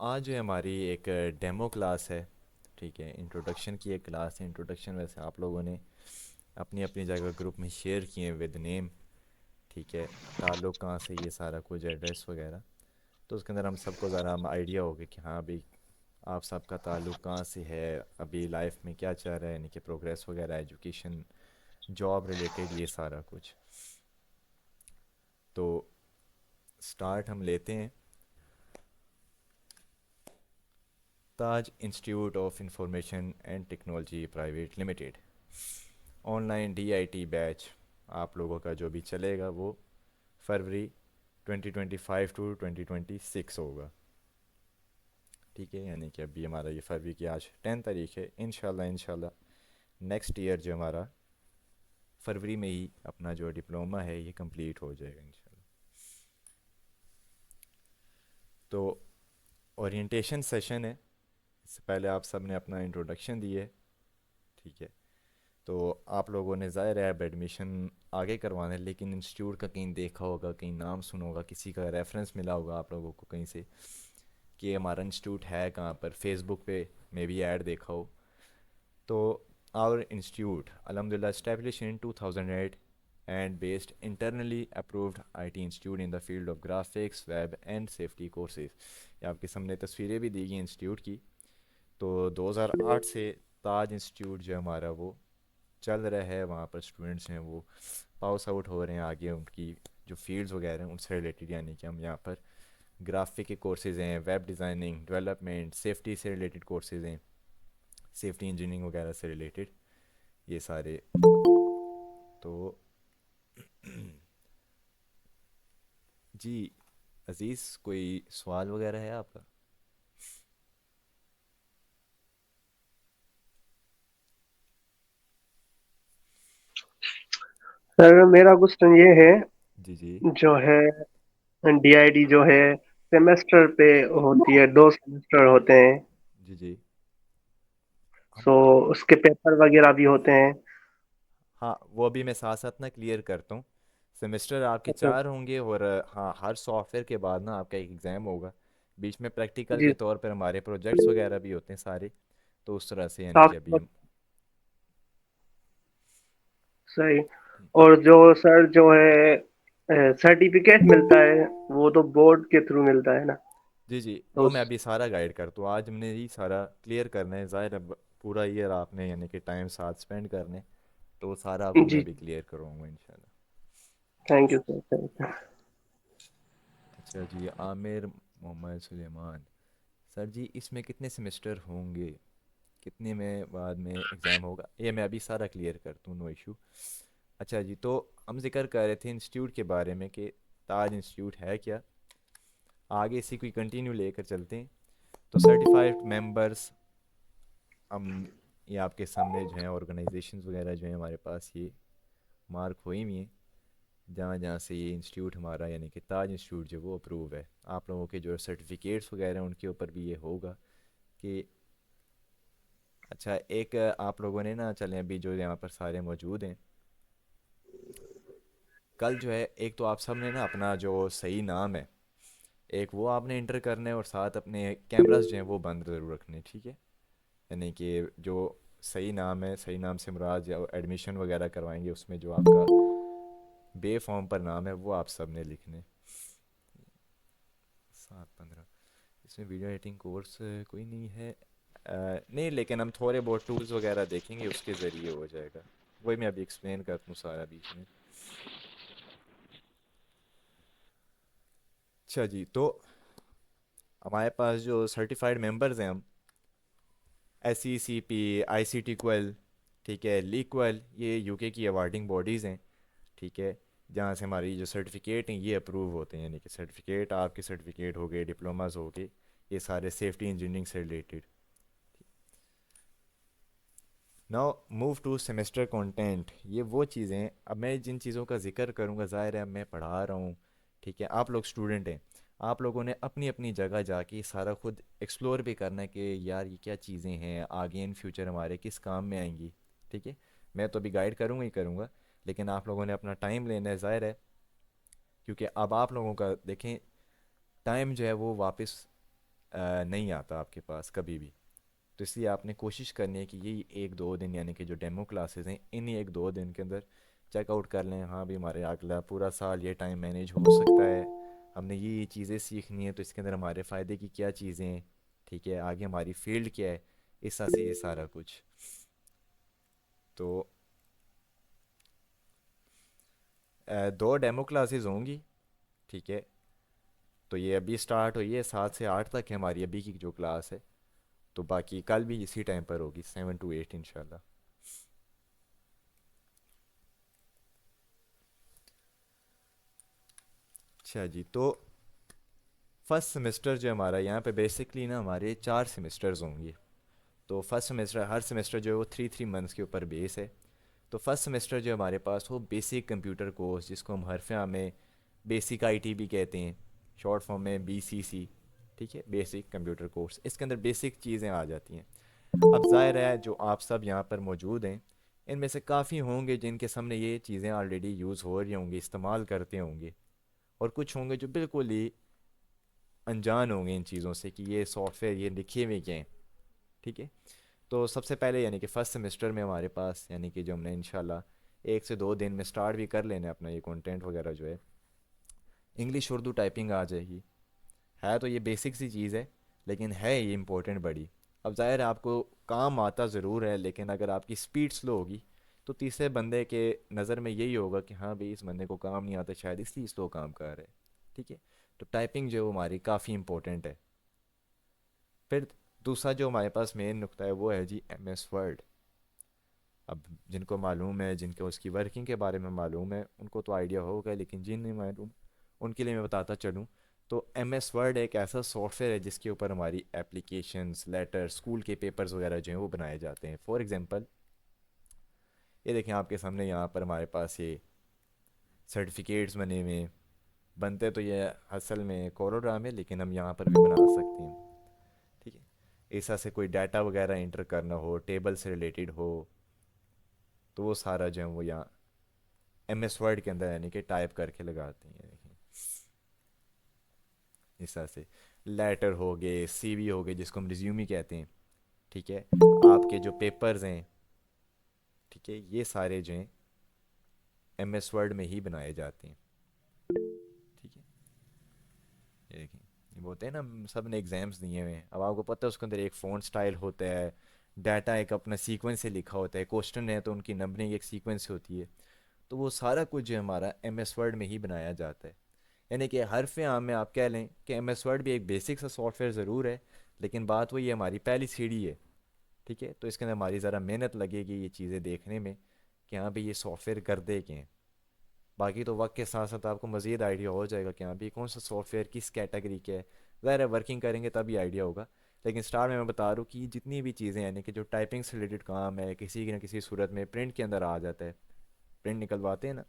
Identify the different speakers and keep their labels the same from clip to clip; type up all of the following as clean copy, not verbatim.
Speaker 1: आज जो है हमारी एक डेमो क्लास है। ठीक है, इंट्रोडक्शन की एक क्लास है। इंट्रोडक्शन वैसे आप लोगों ने अपनी अपनी जगह ग्रुप में शेयर किए विद नेम। ठीक है, ताल्लुक़ कहाँ से, ये सारा कुछ एड्रेस वगैरह। तो उसके अंदर हम सबको ज़रा हम आइडिया हो गया कि हाँ अभी आप सबका ताल्लुक़ कहाँ से है, अभी लाइफ में क्या चल रहा है, यानी कि प्रोग्रेस वगैरह, एजुकेशन, जॉब रिलेटेड, ये सारा कुछ। तो स्टार्ट हम लेते हैं। Taj institute of information and technology private limited online DIT batch आप लोगों का जो भी चलेगा वो फरवरी 2025 टू 2026 होगा। ठीक है, यानी कि अभी हमारा ये फरवरी की आज 10 तारीख है। इंशाल्लाह नेक्स्ट ईयर जो हमारा फरवरी में ही अपना जो डिप्लोमा है ये कंप्लीट हो जाएगा इंशाल्लाह। तो ओरिएंटेशन सेशन है। इससे पहले आप सब ने अपना इंट्रोडक्शन दिए। ठीक है, तो आप लोगों ने ज़ाहिर है अब एडमिशन आगे करवाना है, लेकिन इंस्टीट्यूट का कहीं देखा होगा, कहीं नाम सुना होगा, किसी का रेफरेंस मिला होगा आप लोगों को कहीं से कि हमारा इंस्टीट्यूट है कहाँ पर, फेसबुक पे मे बी ऐड देखा हो। तो आवर इंस्टीट्यूट अलहमदिल्ला established in 2008 and based internally approved IT institute in the field of graphics, web and safety courses। ये आपके सामने तस्वीरें भी दी गई इंस्टीट्यूट की। तो 2008 से ताज इंस्टीट्यूट जो हमारा वो चल रहा है, वहाँ पर स्टूडेंट्स हैं वो पास आउट हो रहे हैं आगे उनकी जो फील्ड्स वगैरह हैं उनसे रिलेटेड। यानी कि हम यहाँ पर ग्राफिक के कोर्सेज़ हैं, वेब डिज़ाइनिंग, डेवलपमेंट, सेफ्टी से रिलेटेड कोर्सेज़ हैं, सेफ्टी इंजीनियरिंग वगैरह से रिलेटेड ये सारे। तो जी अज़ीज़, कोई सवाल वगैरह है आपका?
Speaker 2: सर मेरा क्वेश्चन ये है।
Speaker 1: जी जी।
Speaker 2: जो है डीआईडी जो है सेमेस्टर पे होती है, 2 सेमेस्टर होते हैं।
Speaker 1: जी जी। हम
Speaker 2: सो उसके पेपर वगैरह भी होते हैं।
Speaker 1: हाँ, वो अभी मैं साथ साथ ना क्लियर करता हूँ। सेमेस्टर आपके
Speaker 2: अच्छा।
Speaker 1: 4 होंगे और हाँ, हर सॉफ्टवेयर के बाद ना आपका एक एग्ज़ाम होगा। बीच में प्रैक्टिकल
Speaker 2: जी।
Speaker 1: के तौर पर हमारे प्रोजेक्ट्स वगैरह भी होते हैं सारे। तो उस तरह से यानी कि अभी
Speaker 2: साफ
Speaker 1: हम
Speaker 2: सही। और जो सर जो है सर्टिफिकेट मिलता है वो तो बोर्ड के थ्रू मिलता है ना।
Speaker 1: जी जी,
Speaker 2: तो
Speaker 1: वो मैं अभी सारा गाइड करता हूँ। आज हमने ही सारा क्लियर करना है, ज़ाहिर है पूरा ईयर आपने यानी कि टाइम साथ स्पेंड करने। तो वो सारा आपको मैं
Speaker 2: जी।
Speaker 1: अभी क्लियर करूँगा इंशाल्लाह।
Speaker 2: Thank you sir, thank you.
Speaker 1: अच्छा जी, आमिर मोहम्मद सुलेमान। सर जी इसमें कितने सेमेस्टर होंगे, कितने में बाद में एग्ज़ाम होगा, ये मैं अभी सारा क्लियर करता हूँ, नो इशू। अच्छा जी, तो हम जिक्र कर रहे थे इंस्टीट्यूट के बारे में कि ताज इंस्टीट्यूट है क्या। आगे इसी को कंटिन्यू लेकर चलते हैं। तो सर्टिफाइड मेंबर्स हम ये आपके सामने जो है ऑर्गेनाइजेशंस वगैरह जो है हमारे पास ये मार्क हुई हुई हैं, जहाँ जहाँ से ये इंस्टीट्यूट हमारा यानी कि ताज इंस्टीट्यूट जो वो अप्रूव है। आप लोगों के जो सर्टिफिकेट्स वगैरह हैं उनके ऊपर भी ये होगा कि अच्छा एक आप लोगों ने ना, चलें अभी जो यहाँ पर सारे मौजूद हैं, कल जो है एक तो आप सब ने ना अपना जो सही नाम है एक वो आपने इंटर करना है, और साथ अपने कैमरास जो हैं वो बंद ज़रूर रखने हैं, ठीक है। यानी कि जो सही नाम है, सही नाम से मुराद या एडमिशन वगैरह करवाएंगे उसमें जो आपका बे फॉर्म पर नाम है वो आप सब ने लिखने। 7-15 इसमें वीडियो एडिटिंग कोर्स कोई नहीं है। नहीं, लेकिन हम थोड़े बहुत टूल्स वगैरह देखेंगे उसके ज़रिए हो जाएगा। वही मैं अभी एक्सप्लेन करता हूँ सारा बीच में। अच्छा जी, तो हमारे पास जो सर्टिफाइड मेंबर्स हैं हम एस सी सी पी, आई सी टी क्वेल, ठीक है, लीक्वल, ये यूके की अवार्डिंग बॉडीज़ हैं। ठीक है, जहाँ से हमारी जो सर्टिफिकेट हैं ये अप्रूव होते हैं, यानी कि सर्टिफिकेट आपके सर्टिफिकेट हो गए, डिप्लोमास हो गए, ये सारे सेफ्टी इंजीनियरिंग से related. Now move to semester content. ये वो चीज़ें हैं, अब मैं जिन चीज़ों का जिक्र करूँगा ज़ाहिर है मैं पढ़ा रहा हूँ। ठीक है, आप लोग स्टूडेंट हैं, आप लोगों ने अपनी अपनी जगह जाके ये सारा खुद एक्सप्लोर भी करना है कि यार ये क्या चीज़ें हैं, आगे इन फ्यूचर हमारे किस काम में आएंगी। ठीक है, मैं तो अभी गाइड करूँगा ही करूँगा, लेकिन आप लोगों ने अपना टाइम लेना है ज़ाहिर है, क्योंकि अब आप लोगों का देखें टाइम जो है वो वापस नहीं आता आपके पास कभी भी। तो इसलिए आपने कोशिश करनी है कि यही एक दो दिन यानी कि जो डेमो क्लासेस हैं इन्हीं एक दो दिन के अंदर चेकआउट कर लें, हाँ भी हमारे अगला पूरा साल ये टाइम मैनेज हो सकता है, हमने ये चीज़ें सीखनी है तो इसके अंदर हमारे फ़ायदे की क्या चीज़ें हैं, ठीक है, आगे हमारी फील्ड क्या है, इस तरह से ये सारा कुछ। तो दो डेमो क्लासेस होंगी, ठीक है। तो ये अभी स्टार्ट हुई है, 7 से 8 तक है हमारी अभी की जो क्लास है। तो बाकी कल भी इसी टाइम पर होगी, 7 to 8 इंशाल्लाह। अच्छा जी, तो फर्स्ट सेमेस्टर जो हमारा यहाँ पे बेसिकली ना हमारे 4 सेमेस्टर्स होंगे। तो फर्स्ट सेमेस्टर, हर सेमेस्टर जो है वो 3 3 मंथ्स के ऊपर बेस है। तो फर्स्ट सेमेस्टर जो हमारे पास वो बेसिक कंप्यूटर कोर्स, जिसको हम हरफिया में बेसिक आईटी भी कहते हैं, शॉर्ट फॉर्म में बीसीसी, ठीक है, बेसिक कंप्यूटर कोर्स, इसके अंदर बेसिक चीज़ें आ जाती हैं। अब ज़ाहिर है जो आप सब यहाँ पर मौजूद हैं इनमें से काफ़ी होंगे जिनके सामने ये चीज़ें ऑलरेडी यूज़ हो रही होंगी, इस्तेमाल करते होंगे, और कुछ होंगे जो बिल्कुल ही अनजान होंगे इन चीज़ों से कि ये सॉफ्टवेयर ये लिखे हुए क्या हैं, ठीक है। तो सबसे पहले यानी कि फ़र्स्ट सेमेस्टर में हमारे पास यानी कि जो हमने इंशाल्लाह 1 से 2 दिन में स्टार्ट भी कर लेना है अपना ये कंटेंट वगैरह जो है, इंग्लिश उर्दू टाइपिंग आ जाएगी। है तो ये बेसिक सी चीज़ है, लेकिन है ये इम्पोर्टेंट बड़ी। अब ज़ाहिर है आपको काम आता ज़रूर है, लेकिन अगर आपकी स्पीड स्लो होगी तो तीसरे बंदे के नज़र में यही होगा कि हाँ भाई इस बंदे को काम नहीं आता, शायद इसलिए स्लो काम कर रहा है, ठीक है। तो टाइपिंग जो है वो हमारी काफ़ी इंपॉर्टेंट है। फिर दूसरा जो हमारे पास मेन नुक्ता है वो है जी MS वर्ड। अब जिनको मालूम है, जिनको उसकी वर्किंग के बारे में मालूम है उनको तो आइडिया होगा, लेकिन जिन नहीं मालूम उनके लिए मैं बताता चलूँ। तो MS वर्ड एक ऐसा सॉफ्टवेयर है जिसके ऊपर हमारी एप्लीकेशंस, लेटर, स्कूल के पेपर्स वगैरह जो हैं वो बनाए जाते हैं। फॉर एग्जांपल ये देखें आपके सामने, यहाँ पर हमारे पास ये सर्टिफिकेट्स बने हुए हैं। बनते तो ये असल में कोरोड्राम है, लेकिन हम यहाँ पर भी बना सकते हैं, ठीक है। ऐसा से कोई डाटा वगैरह इंटर करना हो, टेबल से रिलेटेड हो, तो वो सारा जो है वो यहाँ MS वर्ड के अंदर यानी कि टाइप करके लगाते हैं, देखिए इस तरह से। लेटर हो गए, CV हो गए जिसको हम रिज्यूमी कहते हैं, ठीक है, आपके जो पेपर्स हैं, ठीक है, ये सारे जो हैं MS वर्ड में ही बनाए जाते हैं, ठीक है। ये देखें, ये बोलते हैं ना सब ने एग्जाम्स दिए हुए हैं, अब आपको पता है उसके अंदर एक फ़ॉन्ट स्टाइल होता है, डाटा एक अपना सीक्वेंस से लिखा होता है, क्वेश्चन है तो उनकी नंबरिंग एक सीक्वेंस से होती है। तो वो सारा कुछ जो है हमारा MS वर्ड में ही बनाया जाता है। यानी कि हरफ आम में आप कह लें कि MS वर्ड भी एक बेसिक सा सॉफ्टवेयर ज़रूर है, लेकिन बात वही हमारी पहली सीढ़ी है, ठीक है। तो इसके अंदर हमारी ज़रा मेहनत लगेगी ये चीज़ें देखने में कि हाँ भाई ये सॉफ्टवेयर कर दे के हैं। बाकी तो वक्त के साथ साथ आपको मज़ीद आइडिया हो जाएगा कि हाँ भाई कौन सा सॉफ्टवेयर किस कैटेगरी के है। ज़ाहिर है वर्किंग करेंगे तभी आइडिया होगा, लेकिन स्टार्ट में मैं बता रहा हूँ कि जितनी भी चीज़ें यानी कि जो टाइपिंग से रिलेटेड काम है किसी न किसी सूरत में प्रिंट के अंदर आ जाता है, प्रिंट निकलवाते हैं ना,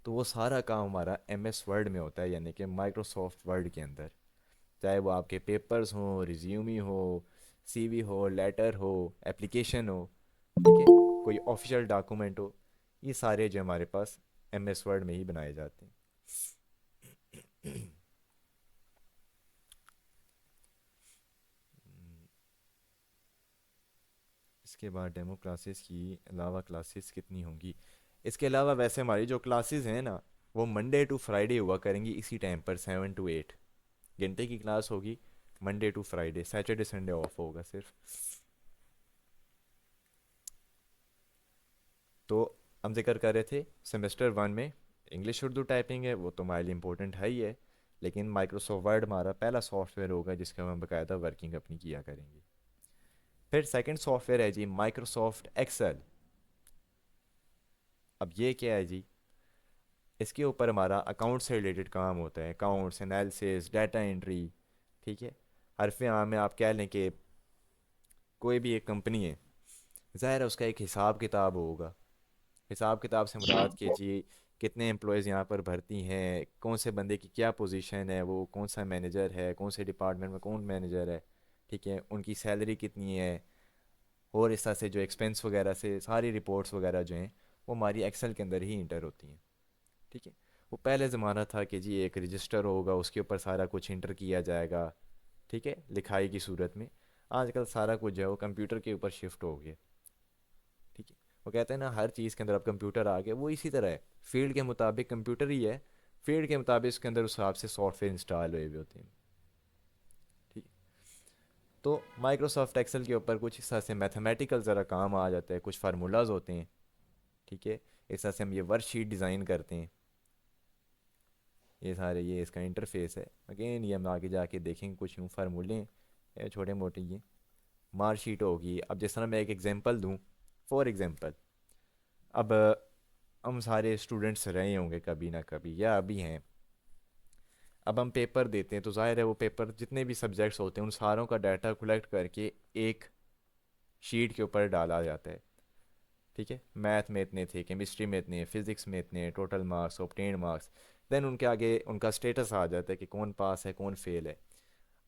Speaker 1: तो वो सारा काम हमारा MS वर्ड में होता है, यानी कि माइक्रोसॉफ्ट वर्ड के अंदर। चाहे वो आपके पेपर्स हों, रिज्यूमी हो, CV हो, लेटर हो, एप्लीकेशन हो, ठीक है, कोई ऑफिशियल डॉक्यूमेंट हो, ये सारे जो हमारे पास MS वर्ड में ही बनाए जाते हैं। इसके बाद डेमो क्लासेस की अलावा क्लासेस कितनी होंगी? इसके अलावा वैसे हमारी जो क्लासेस हैं ना वो मंडे टू फ्राइडे हुआ करेंगी इसी टाइम पर, 7 to 8 घंटे की क्लास होगी, Monday to Friday, Saturday Sunday off होगा सिर्फ। तो हम जिक्र कर रहे थे सेमेस्टर 1 में इंग्लिश उर्दू टाइपिंग है, वो तो हमारे लिए इम्पोर्टेंट है ही है, लेकिन माइक्रोसॉफ्ट वर्ड हमारा पहला सॉफ्टवेयर होगा जिसका हम बाकायदा वर्किंग अपनी किया करेंगे। फिर सेकंड सॉफ्टवेयर है जी माइक्रोसॉफ्ट एक्सेल। अब ये क्या है जी, इसके ऊपर हमारा अकाउंट से रिलेटेड काम होता है, अकाउंट्स एनालिसिस, डाटा एंट्री, ठीक है। हरफ आम में आप कह लें कि कोई भी एक कंपनी है, ज़ाहिर है उसका एक हिसाब किताब होगा। हिसाब किताब से मुराद के जी कितने एम्प्लॉयज़ यहाँ पर भर्ती हैं, कौन से बंदे की क्या पोजीशन है, वो कौन सा मैनेजर है, कौन से डिपार्टमेंट में कौन मैनेजर है, ठीक है, उनकी सैलरी कितनी है, और इस तरह से जो एक्सपेंस वगैरह से सारी रिपोर्ट्स वगैरह जो हैं वो हमारी एक्सेल के अंदर ही इंटर होती हैं, ठीक है। वो पहले ज़माना था कि जी एक रजिस्टर होगा उसके ऊपर सारा कुछ इंटर किया जाएगा, ठीक है, लिखाई की सूरत में। आजकल सारा कुछ जो है वो कंप्यूटर के ऊपर शिफ्ट हो गया। ठीक है, वो कहते हैं ना हर चीज़ के अंदर अब कंप्यूटर आ गया, वो इसी तरह है। फील्ड के मुताबिक कंप्यूटर ही है, फील्ड के मुताबिक उसके अंदर उस हिसाब से सॉफ्टवेयर इंस्टॉल हुए हुए होते हैं। ठीक है, तो माइक्रोसॉफ्ट एक्सेल के ऊपर कुछ इस तरह से मैथमेटिकल ज़रा काम आ जाता है, कुछ फार्मूलाज होते हैं। ठीक है, इस तरह से हम ये वर्कशीट डिज़ाइन करते हैं। ये सारे, ये इसका इंटरफेस है। अगेन ये हम आगे जाके देखेंगे, कुछ यूँ फार्मूले हैं छोटे मोटे। ये मार्कशीट होगी। अब जिस तरह मैं एक एग्जांपल दूं, फॉर एग्जांपल, अब हम सारे स्टूडेंट्स रहे होंगे कभी ना कभी या अभी हैं। अब हम पेपर देते हैं तो जाहिर है वो पेपर जितने भी सब्जेक्ट्स होते हैं उन सारों का डाटा कलेक्ट करके एक शीट के ऊपर डाला जाता है। ठीक है, मैथ में इतने थे, केमिस्ट्री में इतने, फिजिक्स में इतने, total marks, obtained marks. Then उनके आगे उनका स्टेटस आ जाता है कि कौन पास है कौन फेल है।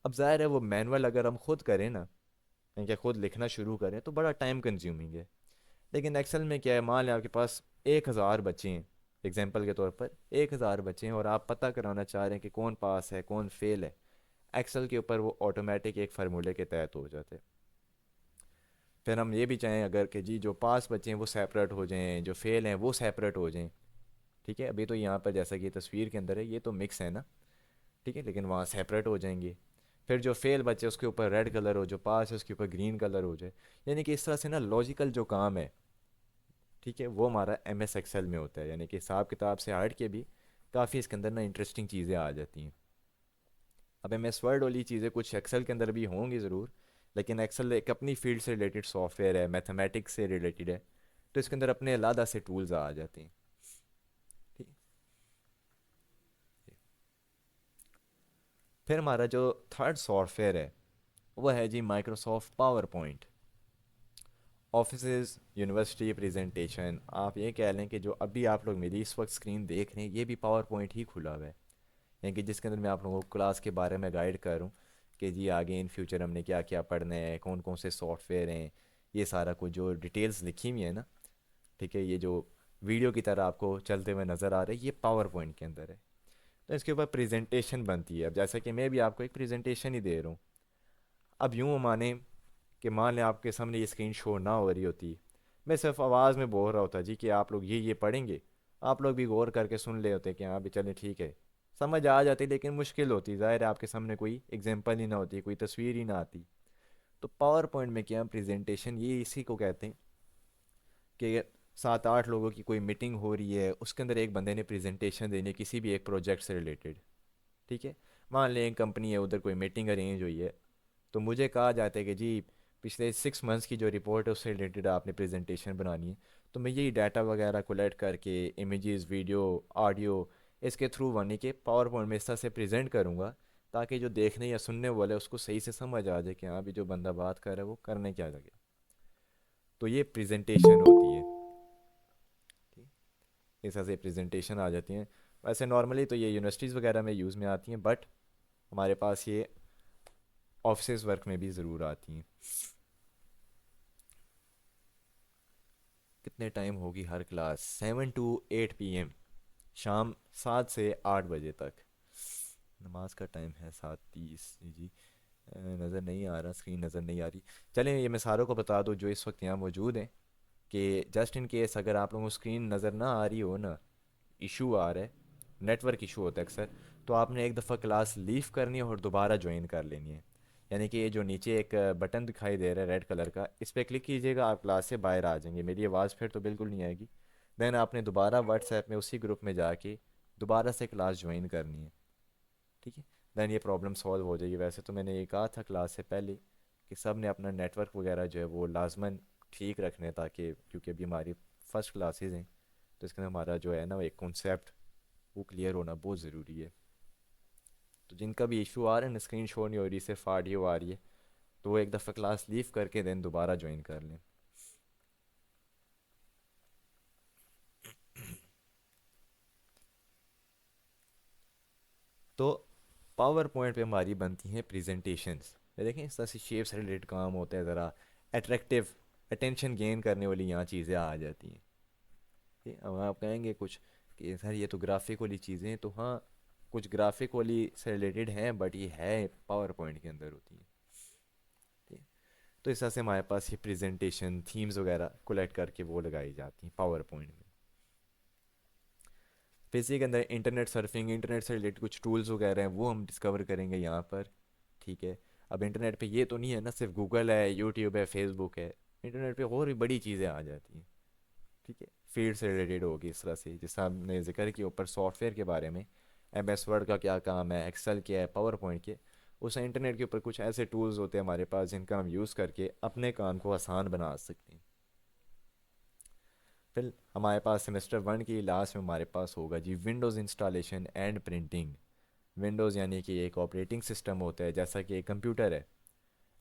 Speaker 1: अब जाहिर है वो मैनुअल अगर हम खुद करें ना, यानी कि खुद लिखना शुरू करें, तो बड़ा टाइम कंज्यूमिंग है। लेकिन एक्सेल में क्या है, मान लें आपके पास 1,000 बच्चे हैं, एग्जाम्पल के तौर पर 1,000 बच्चे हैं और आप पता कराना चाह रहे हैं कि कौन पास है कौन फेल है। एक्सेल के ऊपर वो ऑटोमेटिक एक फार्मूले के तहत हो जाते हैं। फिर हम ये भी चाहें अगर कि जी जो पास बच्चे हैं वो सेपरेट हो जाएं, जो फेल हैं वो सेपरेट हो जाएं। ठीक है, अभी तो यहाँ पर जैसा कि तस्वीर के अंदर है ये तो मिक्स है ना। ठीक है, लेकिन वहाँ सेपरेट हो जाएंगे। फिर जो फेल बच्चे उसके ऊपर रेड कलर हो, जो पास है उसके ऊपर ग्रीन कलर हो जाए। यानी कि इस तरह से ना लॉजिकल जो काम है, ठीक है, वो हमारा एम एस एक्सेल में होता है। यानी कि हिसाब किताब से हट के भी काफ़ी इसके अंदर ना इंटरेस्टिंग चीज़ें आ जाती हैं। अब एम एस वर्ड वाली चीज़ें कुछ एक्सेल के अंदर भी होंगी ज़रूर, लेकिन एक्सेल एक अपनी फील्ड से रिलेटेड सॉफ्टवेयर है, मैथमेटिक्स से रिलेटेड है, तो इसके अंदर अपने अलग से टूल्स आ जाते हैं। ठीक है, फिर हमारा जो थर्ड सॉफ्टवेयर है वो है जी Microsoft PowerPoint. Offices, university presentation, आप ये कह लें कि जो अभी आप लोग मेरी इस वक्त स्क्रीन देख रहे हैं ये भी पावर पॉइंट ही खुला हुआ है। यानी कि जिसके अंदर मैं आप लोगों को क्लास के बारे में गाइड कर रहा हूँ कि जी आगे इन फ्यूचर हमने क्या क्या पढ़ना है, कौन कौन से सॉफ्टवेयर हैं, ये सारा कुछ जो डिटेल्स लिखी हुई है ना। ठीक है, ये जो वीडियो की तरह आपको चलते हुए नज़र आ रहा है ये पावर पॉइंट के अंदर है। तो इसके ऊपर प्रेजेंटेशन बनती है। अब जैसा कि मैं भी आपको एक प्रेजेंटेशन ही दे रहा हूँ। अब यूँ माने कि मान लें आपके सामने ये स्क्रीन शो ना हो रही होती, मैं सिर्फ आवाज़ में बोल रहा होता जी कि आप लोग ये पढ़ेंगे, आप लोग भी गौर करके सुन ले होते कि हाँ भी चलें ठीक है, समझ आ जाती। लेकिन मुश्किल होती, ज़ाहिर है आपके सामने कोई एग्जांपल ही ना होती, कोई तस्वीर ही ना आती। तो पावर पॉइंट में क्या प्रेजेंटेशन, ये इसी को कहते हैं कि 7-8 लोगों की कोई मीटिंग हो रही है, उसके अंदर एक बंदे ने प्रेजेंटेशन देनी है किसी भी एक प्रोजेक्ट से रिलेटेड। ठीक है, मान लें एक कंपनी है उधर कोई मीटिंग अरेंज हुई है, तो मुझे कहा जाता है कि जी पिछले 6 मंथ्स की जो रिपोर्ट है उससे रिलेटेड आपने प्रेजेंटेशन बनानी है। तो मैं यही डाटा वगैरह कलेक्ट करके इमेजेस, वीडियो, ऑडियो, इसके थ्रू बनी के पावर पॉइंट में इस तरह से प्रेजेंट करूँगा ताकि जो देखने या सुनने वाले उसको सही से समझ आ जाए कि हाँ भी जो बंदा बात कर रहा है वो करने क्या लगे। तो ये प्रेजेंटेशन होती है। ठीक, इस तरह से प्रेजेंटेशन आ जाती हैं। वैसे नॉर्मली तो ये यूनिवर्सिटीज़ वगैरह में यूज़ में आती हैं, बट हमारे पास ये ऑफिस वर्क में भी ज़रूर आती हैं। कितने टाइम होगी हर क्लास? 7 to 8 PM, शाम 7 से 8 बजे तक। नमाज का टाइम है 7:30। जी नज़र नहीं आ रहा, स्क्रीन नज़र नहीं आ रही। चलें ये मैं सारों को बता दूँ जो इस वक्त यहाँ मौजूद हैं कि जस्ट इन केस अगर आप लोगों को स्क्रीन नज़र ना आ रही हो ना, इशू आ रहा है, नेटवर्क इशू होता है अक्सर, तो आपने एक दफ़ा क्लास लीव करनी है और दोबारा ज्वाइन कर लेनी है। यानी कि ये जो नीचे एक बटन दिखाई दे रहा है रेड कलर का, इस पर क्लिक कीजिएगा, आप क्लास से बाहर आ जाएंगे। मेरी आवाज़ फिर तो बिल्कुल नहीं आएगी। देन आपने दोबारा व्हाट्सएप में उसी ग्रुप में जाके दोबारा से क्लास ज्वाइन करनी है। ठीक है, देन ये प्रॉब्लम सॉल्व हो जाएगी। वैसे तो मैंने ये कहा था क्लास से पहले कि सब ने अपना नेटवर्क वगैरह जो है वो लाजमन ठीक रखने, ताकि क्योंकि अभी हमारी फ़र्स्ट क्लासेज हैं, तो इसके अंदर हमारा जो है ना एक कॉन्सेप्ट वो क्लियर होना बहुत ज़रूरी है। तो जिनका भी इशू आ रहा है ना, स्क्रीन शो नहीं हो रही, सिर्फ ऑडियो आ रही है, तो वो एक दफ़ा क्लास लीव करके देन दोबारा ज्वाइन कर लें। तो पावर पॉइंट पे हमारी बनती हैं प्रेजेंटेशंस। ये देखें इस तरह से शेप से रिलेटेड काम होता है, ज़रा अट्रैक्टिव, अटेंशन गेन करने वाली यहाँ चीज़ें आ जाती हैं। ठीक है, अब आप कहेंगे कुछ कि सर ये तो ग्राफिक वाली चीज़ें हैं, तो हाँ कुछ ग्राफिक वाली से रिलेटेड हैं, बट ये है पावर पॉइंट के अंदर होती है। ठीक है। तो इस तरह से हमारे पास ये प्रेजेंटेशन थीम्स वगैरह कोलेक्ट करके वो लगाई जाती हैं पावर पॉइंट में। फिर इसी के अंदर इंटरनेट सर्फिंग, इंटरनेट से रिलेटेड कुछ टूल्स वगैरह हैं वो हम डिस्कवर करेंगे यहाँ पर। ठीक है। अब इंटरनेट पे ये तो नहीं है ना सिर्फ गूगल है, यूट्यूब है, फेसबुक है। इंटरनेट पे और भी बड़ी चीज़ें आ जाती हैं। ठीक है। फील्ड से रिलेटेड होगी इस तरह से, जैसा हमने जिक्र किया ऊपर सॉफ्टवेयर के बारे में, एम एस वर्ड का क्या काम है, एक्सेल क्या है, पावर पॉइंट के। उस इंटरनेट के ऊपर कुछ ऐसे टूल्स होते हैं हमारे पास जिनका हम यूज़ करके अपने काम को आसान बना सकते हैं। फिर हमारे पास सेमेस्टर वन की लास्ट में हमारे पास होगा जी Windows installation and printing. Windows यानी कि एक ऑपरेटिंग सिस्टम होता है जैसा कि एक कंप्यूटर है।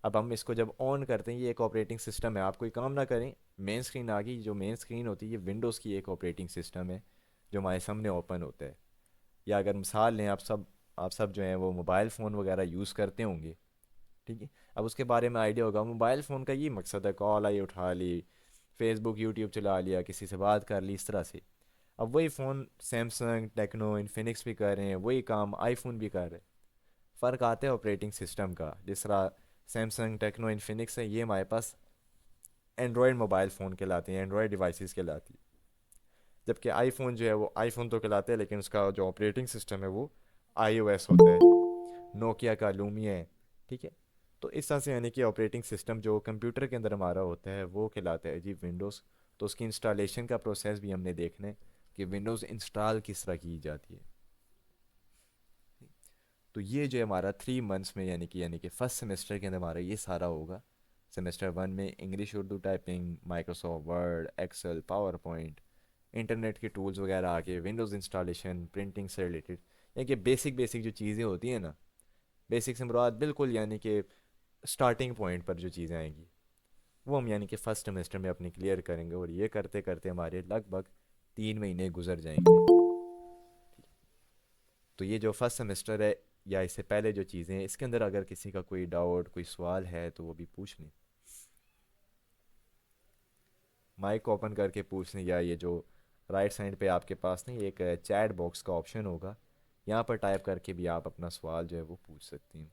Speaker 1: अब हम इसको जब ऑन करते हैं, ये एक ऑपरेटिंग सिस्टम है, आप कोई काम ना करें, मेन स्क्रीन आ गई, जो मेन स्क्रीन होती है ये विंडोज़ की एक ऑपरेटिंग सिस्टम है जो हमारे सामने ओपन होता है। या अगर मिसाल लें, आप सब जो हैं वो मोबाइल फ़ोन वगैरह यूज़ करते होंगे। ठीक है। अब उसके बारे में आइडिया होगा, मोबाइल फ़ोन का ये मकसद है, कॉल आई उठा ली, फेसबुक यूट्यूब चला लिया, किसी से बात कर ली, इस तरह से। अब वही फ़ोन सैमसंग, टेक्नो, इन्फिनिक्स भी कर रहे हैं, वही काम आईफोन भी कर रहे हैं। फ़र्क आता है ऑपरेटिंग सिस्टम का। जिस तरह सैमसंग, टेक्नो, इन्फिनिक्स है, ये हमारे पास एंड्रॉयड मोबाइल फ़ोन कहलाती हैं, एंड्रॉयड डिवाइसेस कहलाती है। जबकि आईफोन जो है वो आईफोन तो कहलाते हैं, लेकिन उसका जो ऑपरेटिंग सिस्टम है वो iOS होता है, नोकिया का लूमिया है। ठीक है। तो इस तरह से यानी कि ऑपरेटिंग सिस्टम जो कंप्यूटर के अंदर हमारा होता है वो कहलाता है जी विंडोज़। तो उसकी इंस्टॉलेशन का प्रोसेस भी हमने देखना है कि विंडोज़ इंस्टॉल किस तरह की जाती है। तो ये जो है हमारा 3 मंथ्स में यानी कि फर्स्ट सेमेस्टर के अंदर हमारा ये सारा होगा। सेमेस्टर वन में English Urdu typing, Microsoft Word, Excel, PowerPoint, internet के टूल्स वगैरह आके, विंडोज़ इंस्टॉलेशन, प्रिंटिंग से रिलेटेड, यानी कि बेसिक बेसिक जो चीज़ें होती हैं ना, बेसिक से मुराद बिल्कुल यानी कि स्टार्टिंग पॉइंट पर जो चीज़ें आएंगी वो हम यानी कि फ़र्स्ट सेमेस्टर में अपनी क्लियर करेंगे, और ये करते करते हमारे लगभग 3 महीने गुजर जाएंगे। तो ये जो फर्स्ट सेमेस्टर है या इससे पहले जो चीज़ें हैं, इसके अंदर अगर किसी का कोई डाउट, कोई सवाल है तो वो भी पूछ लें, माइक ओपन करके पूछ लें। या ये जो राइट साइड पे आपके पास नहीं एक चैट बॉक्स का ऑप्शन होगा, यहाँ पर टाइप करके भी आप अपना सवाल जो है वो पूछ सकती हैं।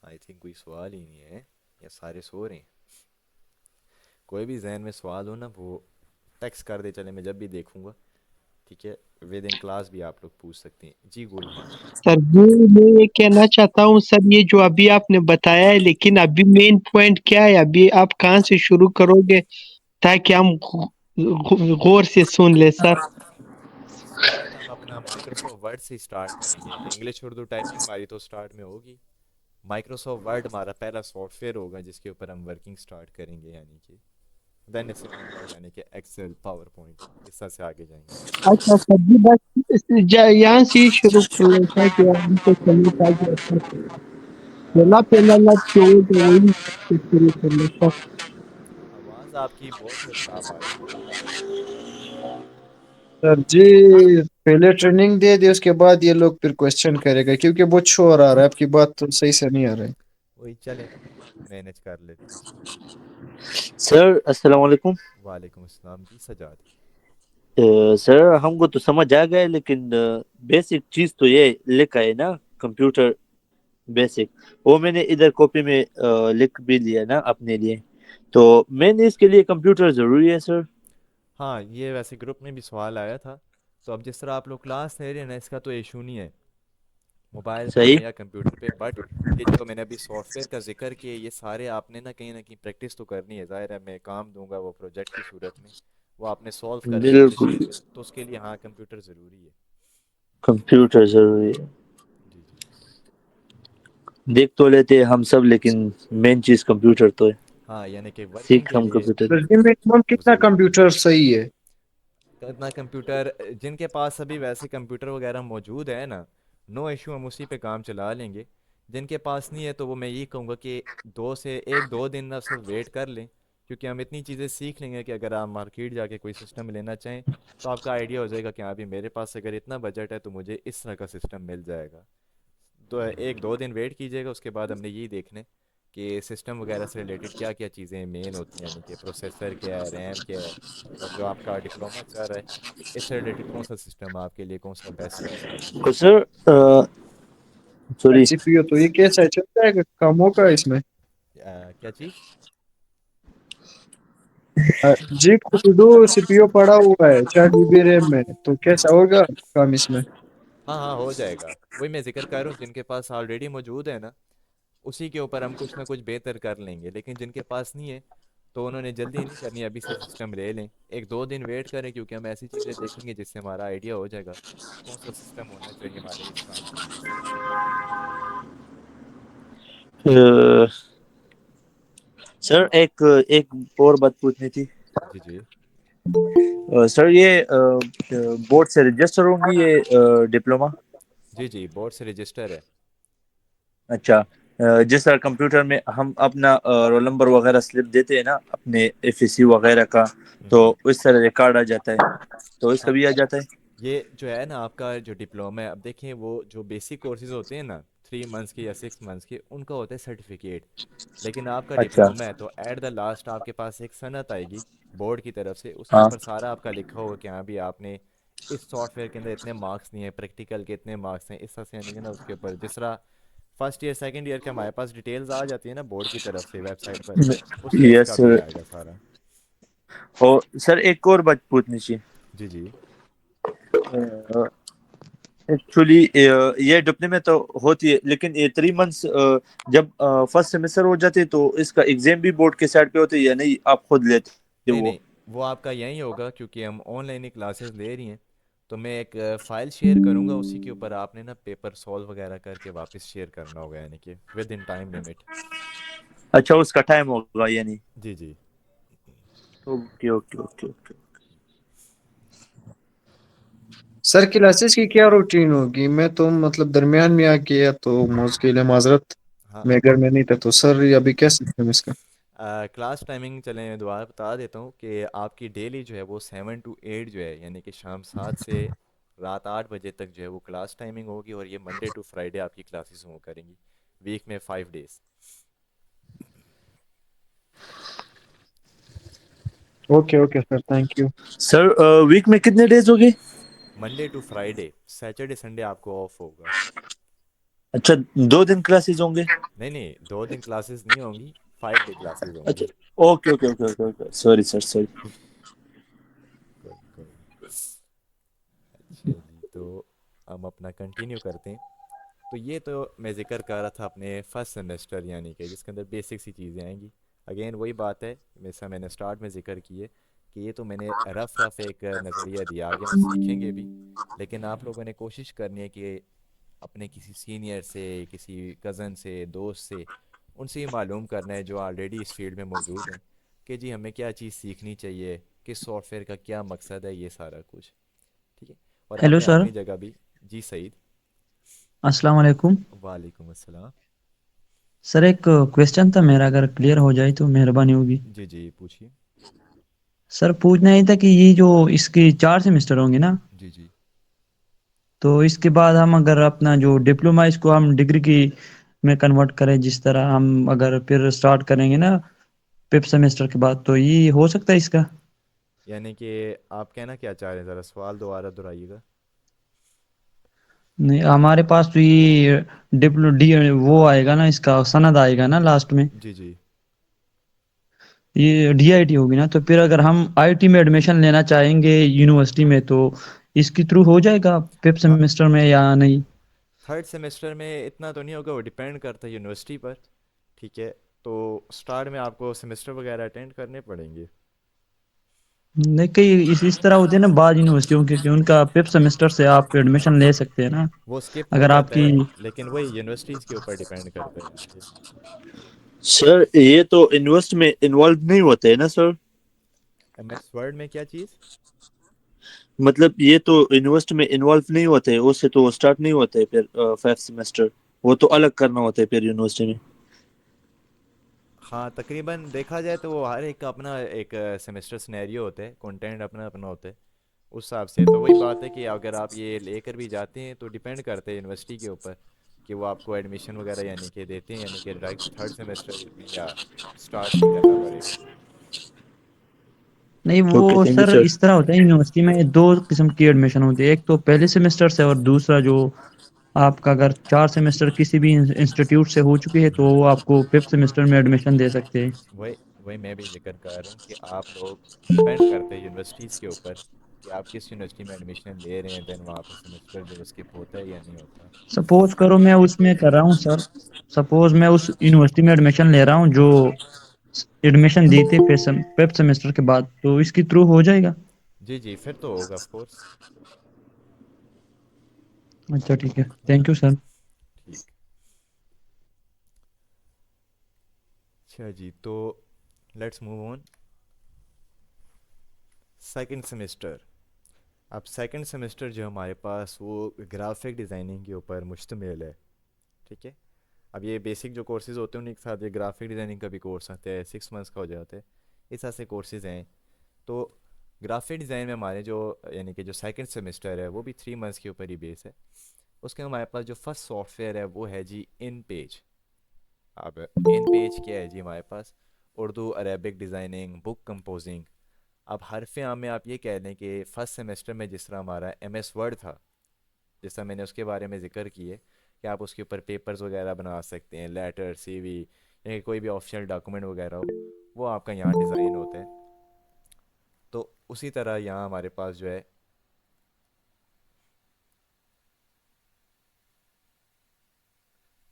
Speaker 1: आई थिंक कोई सवाल ही नहीं है, या सारे सो रहे हैं। कोई भी जहन में सवाल हो ना वो टेक्स्ट कर दे, चले मैं जब भी देखूंगा। ठीक है। विद इन क्लास भी आप लोग पूछ सकते हैं जी, गुल। हाँ।
Speaker 3: सर जी मैं ये कहना चाहता हूँ सर, ये जो अभी आपने बताया है, लेकिन अभी मेन पॉइंट क्या है, अभी आप कहाँ से शुरू करोगे ताकि हम गौर से सुन ले सर।
Speaker 1: स्टार्ट हम अपना माइक्रोसॉफ्ट वर्ड से स्टार्ट करेंगे। इंग्लिश उर्दू टाइपिंग हमारी तो स्टार्ट में होगी। माइक्रोसॉफ्ट वर्ड हमारा पहला सॉफ्टवेयर होगा जिसके ऊपर हम वर्किंग स्टार्ट करेंगे, यानी कि देन इससे ऑनवर्ड यानी कि एक्सेल, पावर पॉइंट, इस तरह से आगे जाएंगे।
Speaker 3: अच्छा सर जी, बस यहाँ से ही शुरू कर ले ताकि हमको चले, ताकि अच्छा से पहला पहला लफ्ज जो है तो वही से शुरू कर ले सर।
Speaker 1: आवाज़ आपकी बहुत साफ आ रही है।
Speaker 4: सर जी पहले ट्रेनिंग दे दी, उसके बाद ये लोग फिर क्वेश्चन करेगा, क्योंकि बहुत शोर आ रहा है, आपकी बात तो सही से नहीं आ रही।
Speaker 1: वही चले, मैनेज कर लेते हैं।
Speaker 5: सर अस्सलाम वालेकुम।
Speaker 1: वालेकुम अस्सलाम जी सजाद।
Speaker 5: सर हमको तो समझ आ गया, लेकिन बेसिक चीज तो ये लिखा है ना, कंप्यूटर बेसिक, वो मैंने इधर कॉपी में लिख भी लिया ना अपने लिए। तो मैंने इसके लिए कंप्यूटर जरूरी है सर।
Speaker 1: हाँ, ये वैसे ग्रुप में भी सवाल आया था। तो अब जिस तरह आप लोग क्लास ले रहे हैं ना, इसका तो इशू नहीं है मोबाइल पे
Speaker 5: सही।
Speaker 1: या कंप्यूटर पे, बट ये जो मैंने अभी सॉफ्टवेयर का जिक्र किया, ये सारे आपने ना कहीं प्रैक्टिस तो करनी है। ज़ाहिर है मैं काम दूंगा वो प्रोजेक्ट की सूरत में, वो आपने सॉल्व करके मुझे
Speaker 5: बिल्कुल
Speaker 1: शेयर करना, तो उसके लिए हाँ कंप्यूटर ज़रूरी है।
Speaker 5: कंप्यूटर जरूरी है।
Speaker 1: जी जी।
Speaker 5: देख तो लेते हैं हम सब, लेकिन मेन चीज कंप्यूटर तो है।
Speaker 1: हाँ, यानी कि वर्किंग
Speaker 5: सीख
Speaker 1: के
Speaker 5: हम
Speaker 1: लिए
Speaker 5: कंप्यूटर।
Speaker 4: सर जी मिनिमम
Speaker 1: वो
Speaker 4: कितना
Speaker 1: ज़रूरी है।
Speaker 4: कंप्यूटर सही है?
Speaker 1: इतना कंप्यूटर जिनके पास अभी वैसे कंप्यूटर वगैरह मौजूद है ना, नो इशू, हम उसी पे काम चला लेंगे। जिनके पास नहीं है तो वो मैं यही कहूँगा कि 2 दिन ना सिर्फ वेट कर लें, क्योंकि हम इतनी चीज़ें सीख लेंगे कि अगर आप मार्केट जाके कोई सिस्टम लेना चाहें तो आपका आइडिया हो जाएगा कि हाँ भी मेरे पास अगर इतना बजट है तो मुझे इस तरह का सिस्टम मिल जाएगा। तो 1-2 दिन वेट कीजिएगा, उसके बाद हमने यही देखना है कि सिस्टम वगैरह से रिलेटेड क्या क्या चीज़ें मेन होती हैं, यानी कि प्रोसेसर क्या है, रैम क्या है, और जो आपका डिप्लोमा चल रहा है इससे रिलेटेड कौन सा सिस्टम आपके लिए कौन सा बेस्ट रहेगा।
Speaker 5: तो सर सॉरी
Speaker 4: सीपीयू तो ये कैसा है, चल जाएगा, काम होगा इसमें?
Speaker 1: क्या चीज़?
Speaker 4: जी खुद दो सीपीयू पड़ा हुआ है 4 GB रैम में, तो कैसा होगा काम इसमें?
Speaker 1: हाँ हाँ, हो जाएगा। वही मैं जिक्र कर रहा हूँ, जिनके पास ऑलरेडी मौजूद है ना उसी के ऊपर हम कुछ ना कुछ बेहतर कर लेंगे, लेकिन जिनके पास नहीं है तो उन्होंने जल्दी नहीं करनी, अभी से सिस्टम ले लें, 1-2 दिन वेट करें, क्योंकि हम ऐसी चीज़ें देखेंगे जिससे हमारा आइडिया हो जाएगा कौन सा सिस्टम होना चाहिए हमारे इस काम के लिए सही।
Speaker 5: सर एक एक और बात पूछनी थी।
Speaker 1: जी जी।
Speaker 5: सर ये बोर्ड से रजिस्टर होंगी ये डिप्लोमा?
Speaker 1: जी जी, बोर्ड से रजिस्टर है।
Speaker 5: अच्छा। जिस तरह कंप्यूटर में हम अपना रोल नंबर वगैरह स्लिप देते हैं ना अपने एफएससी वगैरह का, तो
Speaker 1: हम्म।
Speaker 5: इस तरह रिकॉर्ड आ जाता है, तो इसका
Speaker 1: हाँ,
Speaker 5: भी आ जाता है?
Speaker 1: ये जो है ना आपका जो डिप्लोमा है, अब देखें वो जो बेसिक कोर्सेज होते हैं ना 3 मंथ्स के या 6 मंथ्स के, उनका होता है सर्टिफिकेट। लेकिन आपका
Speaker 5: अच्छा।
Speaker 1: डिप्लोमा है तो एट द लास्ट आपके पास एक सनद आएगी बोर्ड की तरफ से, उसके
Speaker 5: हाँ।
Speaker 1: ऊपर सारा आपका लिखा होगा कि हाँ भी आपने इस सॉफ्टवेयर के अंदर इतने मार्क्स नहीं है, प्रैक्टिकल के इतने मार्क्स हैं, इस तरह से, यानी कि ना उसके ऊपर जिस तरह फर्स्ट ईयर सेकंड ईयर के हमारे पास डिटेल्स आ जाती है ना बोर्ड की तरफ से वेबसाइट पर, उस तरह
Speaker 5: यस
Speaker 1: इसका भी
Speaker 5: सर।
Speaker 1: आएगा सारा।
Speaker 5: और सर एक और बात पूछनी चाहिए।
Speaker 1: जी जी।
Speaker 5: एक्चुअली ये डिप्लोमे में तो होती है, लेकिन ये 3 मंथ्स जब फर्स्ट सेमेस्टर हो जाते तो इसका एग्जाम भी बोर्ड के साइड पे होते हैं या नहीं, आप खुद लेते
Speaker 1: नहीं
Speaker 5: वो?
Speaker 1: नहीं, वो आपका यहीं होगा, क्योंकि हम ऑनलाइन ही क्लासेस ले रही हैं। तो मैं एक फाइल शेयर करूंगा, उसी के ऊपर आपने ना पेपर सॉल्व वगैरह करके वापस शेयर करना होगा, यानी कि विद इन टाइम लिमिट।
Speaker 5: अच्छा, उसका टाइम होगा यानी?
Speaker 1: जी जी।
Speaker 5: Okay okay okay okay.
Speaker 4: Sir classes की क्या रूटीन होगी? मैं तो मतलब दरमियान में आ गया तो उसके लिए माजरत,
Speaker 1: हाँ,
Speaker 4: मैं घर में नहीं था, तो सर अभी क्या सिस्टम इसका?
Speaker 1: क्लास टाइमिंग चलें मैं दोबारा बता देता हूँ कि आपकी डेली जो है वो 7 to 8 जो है, यानी कि शाम 7 से रात 8 बजे तक जो है वो क्लास टाइमिंग होगी, और ये मंडे टू फ्राइडे आपकी क्लासेस हो करेंगी, वीक में 5 days.
Speaker 4: Okay okay sir, thank you.
Speaker 5: Sir week में कितने डेज हो गए?
Speaker 1: Monday to Friday, Saturday Sunday आपको ऑफ होगा।
Speaker 5: अच्छा, 2 दिन क्लासेस होंगे?
Speaker 1: नहीं नहीं, 2 दिन क्लासेस नहीं होंगी, 5 डे क्लासेस
Speaker 5: अच्छा।
Speaker 1: होंगी।
Speaker 5: Okay okay okay okay okay, sorry sir sorry.
Speaker 1: कोई कोई नहीं। अच्छा जी, तो हम अपना कंटिन्यू करते हैं। तो ये तो मैं जिक्र कर रहा था अपने फर्स्ट सेमेस्टर, यानी कि जिसके अंदर बेसिक सी चीज़ें आएंगी। अगेन वही बात है, जैसा मैंने स्टार्ट में जिक्र किए कि ये तो मैंने रफ रफ एक नज़रिया दिया, आगे हम सीखेंगे भी, लेकिन आप लोगों ने कोशिश करनी है कि अपने किसी सीनियर से, किसी कज़न से, दोस्त से, उनसे ही मालूम करना है जो ऑलरेडी इस फील्ड में मौजूद हैं कि जी हमें क्या चीज़ सीखनी चाहिए, किस सॉफ्टवेयर का क्या मकसद है, ये सारा कुछ। ठीक है। और
Speaker 6: हेलो
Speaker 1: आपने
Speaker 6: सर।
Speaker 1: अपनी जगह भी। जी सईद।
Speaker 6: अस्सलाम वालेकुम।
Speaker 1: वालेकुम अस्सलाम।
Speaker 6: सर एक क्वेश्चन था मेरा, अगर क्लियर हो जाए तो मेहरबानी होगी।
Speaker 1: जी जी, पूछिए।
Speaker 6: सर पूछना ही था कि ये जो इसके 4 सेमेस्टर होंगे ना,
Speaker 1: जी जी।
Speaker 6: तो इसके बाद हम अगर अपना जो डिप्लोमा इसको हम डिग्री की में कन्वर्ट करें, जिस तरह हम अगर फिर स्टार्ट करेंगे ना 5th सेमेस्टर के बाद, तो ये हो सकता है इसका?
Speaker 1: यानी कि आप कहना क्या चाह रहे हैं, ज़रा सवाल दोबारा दोहराइएगा।
Speaker 6: नहीं, हमारे पास तो ये डिप्लो डी वो आएगा ना, इसका सनद आएगा ना लास्ट में,
Speaker 1: जी जी।
Speaker 6: ये डीआईटी होगी ना, तो फिर अगर हम आईटी में एडमिशन लेना चाहेंगे यूनिवर्सिटी में, तो इसके थ्रू हो जाएगा 5th
Speaker 1: हाँ,
Speaker 6: सेमेस्टर में या नहीं?
Speaker 1: थर्ड सेमेस्टर में इतना तो नहीं होगा, वो डिपेंड करता है यूनिवर्सिटी पर। ठीक है। तो स्टार्ट में आपको सेमेस्टर वगैरह अटेंड करने पड़ेंगे।
Speaker 6: नहीं, कई इस तरह होते हैं ना बाद यूनिवर्सिटियों के, कि उनका 5th सेमेस्टर से आप एडमिशन ले सकते हैं ना,
Speaker 1: वो स्किप हो
Speaker 6: अगर
Speaker 1: जाता
Speaker 6: आपकी।
Speaker 1: है, लेकिन वही यूनिवर्सिटीज़ के ऊपर डिपेंड करता है, यानी कि।
Speaker 5: सर ये तो इन्वेस्ट में इन्वॉल्व नहीं होते है ना सर?
Speaker 1: एमएस वर्ड में क्या चीज़?
Speaker 5: मतलब ये तो इन्वेस्ट में इन्वॉल्व नहीं होते, उससे तो स्टार्ट नहीं होते फिर 5th सेमेस्टर? वो तो अलग करना होता है फिर यूनिवर्सिटी में।
Speaker 1: हाँ, तकरीबन देखा जाए तो वो हर एक का अपना एक सेमेस्टर सिनेरियो होता है, कंटेंट अपना अपना होता है। उस हिसाब से तो वही बात है कि अगर आप ये लेकर भी जाते हैं तो डिपेंड करते हैं यूनिवर्सिटी के ऊपर कि वो आपको एडमिशन वगैरह यानी कि देते हैं, यानी कि डायरेक्ट थर्ड सेमेस्टर में, या स्टार्ट ही करना पड़ेगा।
Speaker 6: नहीं
Speaker 5: ओके,
Speaker 6: वो
Speaker 5: थैंक यू
Speaker 6: सर
Speaker 5: सर।
Speaker 6: इस तरह होता है यूनिवर्सिटी में दो किस्म की एडमिशन होती है, एक तो पहले सेमेस्टर से और दूसरा जो आपका अगर 4 सेमेस्टर किसी भी इंस्टीट्यूट से हो चुके हैं तो वो आपको 5th सेमेस्टर में एडमिशन दे सकते हैं।
Speaker 1: वही वही मैं भी जिक्र कर रहा हूँ कि आप लोग डिपेंड करते हैं यूनिवर्सिटीज़ के ऊपर कि आप किस यूनिवर्सिटी में एडमिशन ले रहे हैं, देन वहाँ पे सेमेस्टर जो स्किप होता है या नहीं होता।
Speaker 6: सपोज करो मैं उसमें कर रहा हूँ सर, सपोज मैं उस यूनिवर्सिटी में एडमिशन ले रहा हूँ जो एडमिशन दी थी 5th सेमेस्टर के बाद, तो इसकी थ्रू हो जाएगा?
Speaker 1: जी जी, फिर तो होगा ऑफ कोर्स।
Speaker 6: अच्छा ठीक है, थैंक यू सर।
Speaker 1: ठीक। अच्छा जी, तो let's move on. Second semester. अब सेकंड सेमेस्टर जो हमारे पास वो ग्राफिक डिज़ाइनिंग के ऊपर मुश्तमिल है। ठीक है। अब ये बेसिक जो कोर्सेज होते हैं उन्हीं के साथ ये ग्राफिक डिज़ाइनिंग का भी कोर्स आता है, 6 मंथ्स का हो जाता है। इस तरह से कोर्सेज हैं। तो ग्राफिक डिज़ाइन में हमारे जो यानी कि जो सेकंड सेमेस्टर है वो भी 3 मंथ्स के ऊपर ही बेस है। उसके हमारे पास जो फर्स्ट सॉफ्टवेयर है वो है जी इन पेज। अब इन पेज क्या है जी हमारे पास? Urdu Arabic designing, book composing. अब हरफ आम में आप ये कह लें कि फ़र्स्ट सेमेस्टर में जिस तरह हमारा MS वर्ड था, जिस तरह मैंने उसके बारे में ज़िक्र किए कि आप उसके ऊपर पेपर्स वगैरह बना सकते हैं, लेटर, CV, या कोई भी ऑफिशियल डॉक्यूमेंट वगैरह हो, वो आपका यहाँ डिज़ाइन होता है। तो उसी तरह यहाँ हमारे पास जो है,